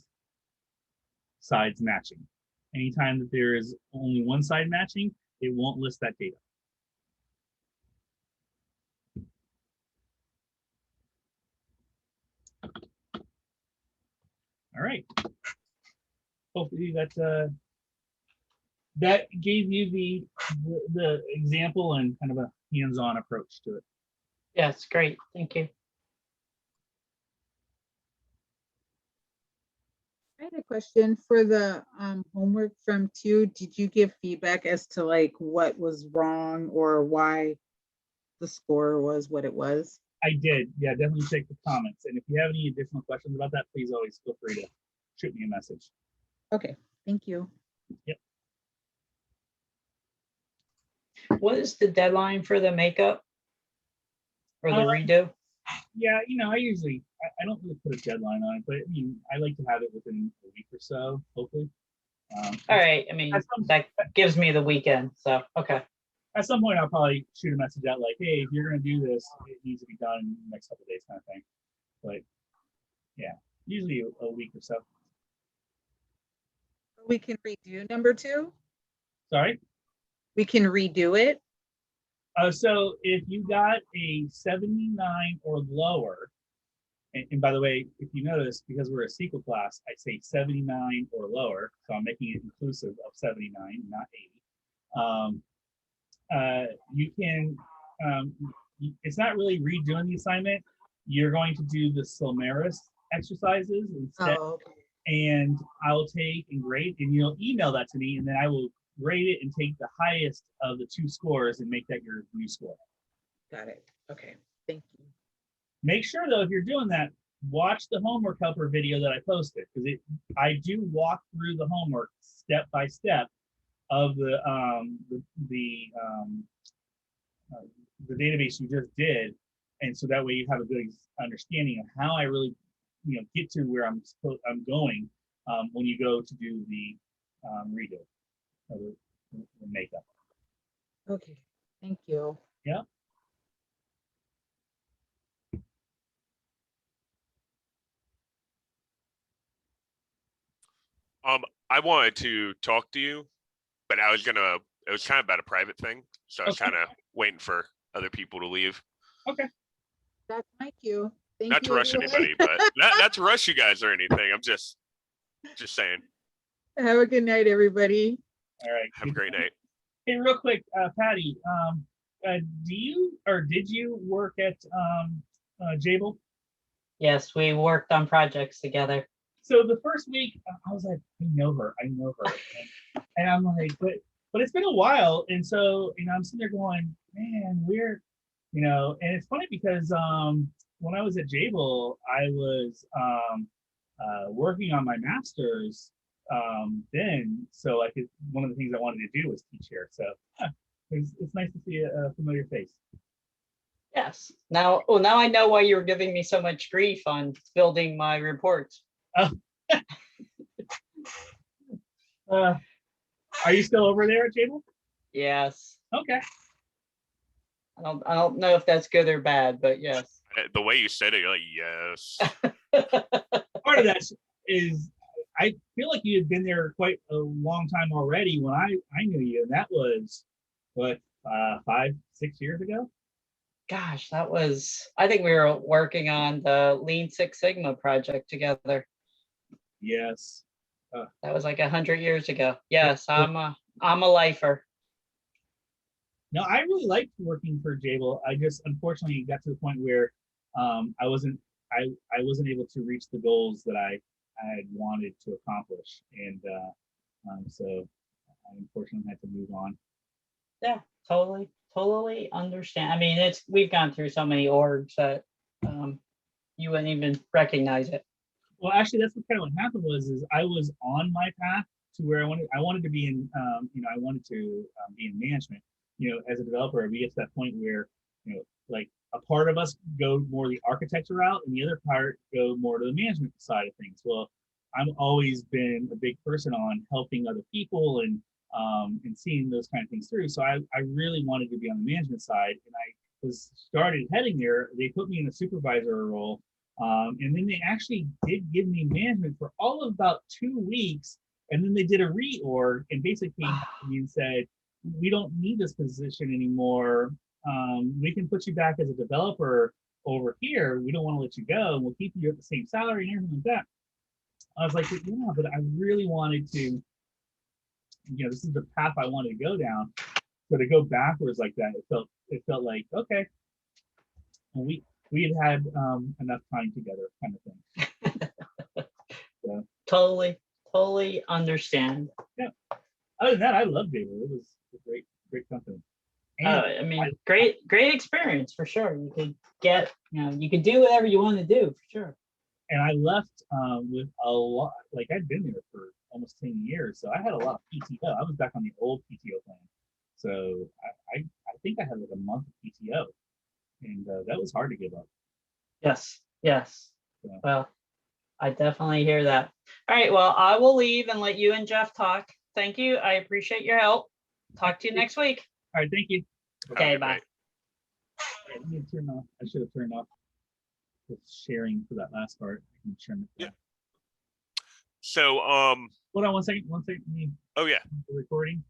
sides matching. Anytime that there is only one side matching, it won't list that data. All right. Hopefully that gave you the example and kind of a hands-on approach to it. Yes, great. Thank you. I had a question for the homework from 2. Did you give feedback as to like what was wrong or why the score was what it was? I did. Yeah, definitely check the comments. And if you have any additional questions about that, please always feel free to shoot me a message. Okay, thank you. Yep. What is the deadline for the makeup or the redo? Yeah, I don't really put a deadline on it, but I mean, I like to have it within a week or so, hopefully. All right. I mean, that gives me the weekend. So, okay. At some point, I'll probably shoot a message out like, hey, if you're going to do this, it needs to be done in the next couple of days kind of thing. But yeah, usually a week or so. We can redo number 2. Sorry? We can redo it. So if you got a 79 or lower, and by the way, if you notice, because we're a SQL class, I say 79 or lower, so I'm making it inclusive of 79, not 80. You can, it's not really redoing the assignment. You're going to do the Silmaris exercises instead, and I'll take and grade, and you'll email that to me, and then I will grade it and take the highest of the 2 scores and make that your new score. Got it. Okay, thank you. Make sure though, if you're doing that, watch the homework helper video that I posted, because I do walk through the homework step by step of the database you just did, and so that way you have a good understanding of how I really get to where I'm going when you go to do the redo or the makeup. Okay, thank you. Yeah. I wanted to talk to you, but it was kind of about a private thing. So I was Okay. kind of waiting for other people to leave. Okay. That's my cue. Thank Not you, to rush everyone. anybody, but not to rush you guys or anything. I'm just saying. Have a good night, everybody. All right. Have a great night. Hey, real quick, Patty, do you or did you work at Jable? Yes, we worked on projects together. So the first week, I was like, I know her, and I'm like, but it's been a while, and so I'm sitting there going, man, we're, and it's funny because when I was at Jable, I was working on my master's then, so I could, one of the things I wanted to do was teach here, so it's nice to see a familiar face. Yes. Now I know why you were giving me so much grief on building my reports. Are you still over there at Jable? Yes. Okay. I don't know if that's good or bad, but yes. The way you said it, you're like, yes. Part of that is I feel like you had been there quite a long time already when I knew you, and that was what 5-6 years ago. Gosh, I think we were working on the Lean Six Sigma project together. Yes. That was like 100 years ago. Yes, I'm a lifer. No, I really liked working for Jable. I just unfortunately got to the point where I wasn't able to reach the goals that I had wanted to accomplish, and so I unfortunately had to move on. Yeah, totally understand. I mean, we've gone through so many orgs that you wouldn't even recognize it. Well, actually, that's what kind of what happened is I was on my path to where I wanted to be in, I wanted to be in management. As a developer, we get to that point where, like a part of us go more the architecture route and the other part go more to the management side of things. Well, I've always been a big person on helping other people and seeing those kind of things through. So I really wanted to be on the management side, and I started heading there. They put me in a supervisor role. And then they actually did give me management for all of about 2 weeks. And then they did a reorg and basically came back to me and said, we don't need this position anymore. We can put you back as a developer over here. We don't want to let you go. We'll keep you at the same salary and everything like that. I was like, yeah, but I really wanted to, this is the path I wanted to go down. So to go backwards like that, it felt like, okay, well, we had enough time together, kind of thing. So, Totally understand. yeah. Other than that, I loved it. It was a great company. And I mean, great experience for sure. You could you could do whatever you want to do for sure. And I left with a lot. Like I'd been there for almost 10 years, so I had a lot of PTO. I was back on the old PTO plan, so I think I had like a month of PTO, and that was hard to give up. Yes. Yeah. Well, I definitely hear that. All right. Well, I will leave and let you and Jeff talk. Thank you. I appreciate your help. Talk to you next week. All right, thank you. Okay, bye. Let me turn off. I should have turned off the sharing for that last part. I can turn it So hold on one second. Let me oh yeah. the recording.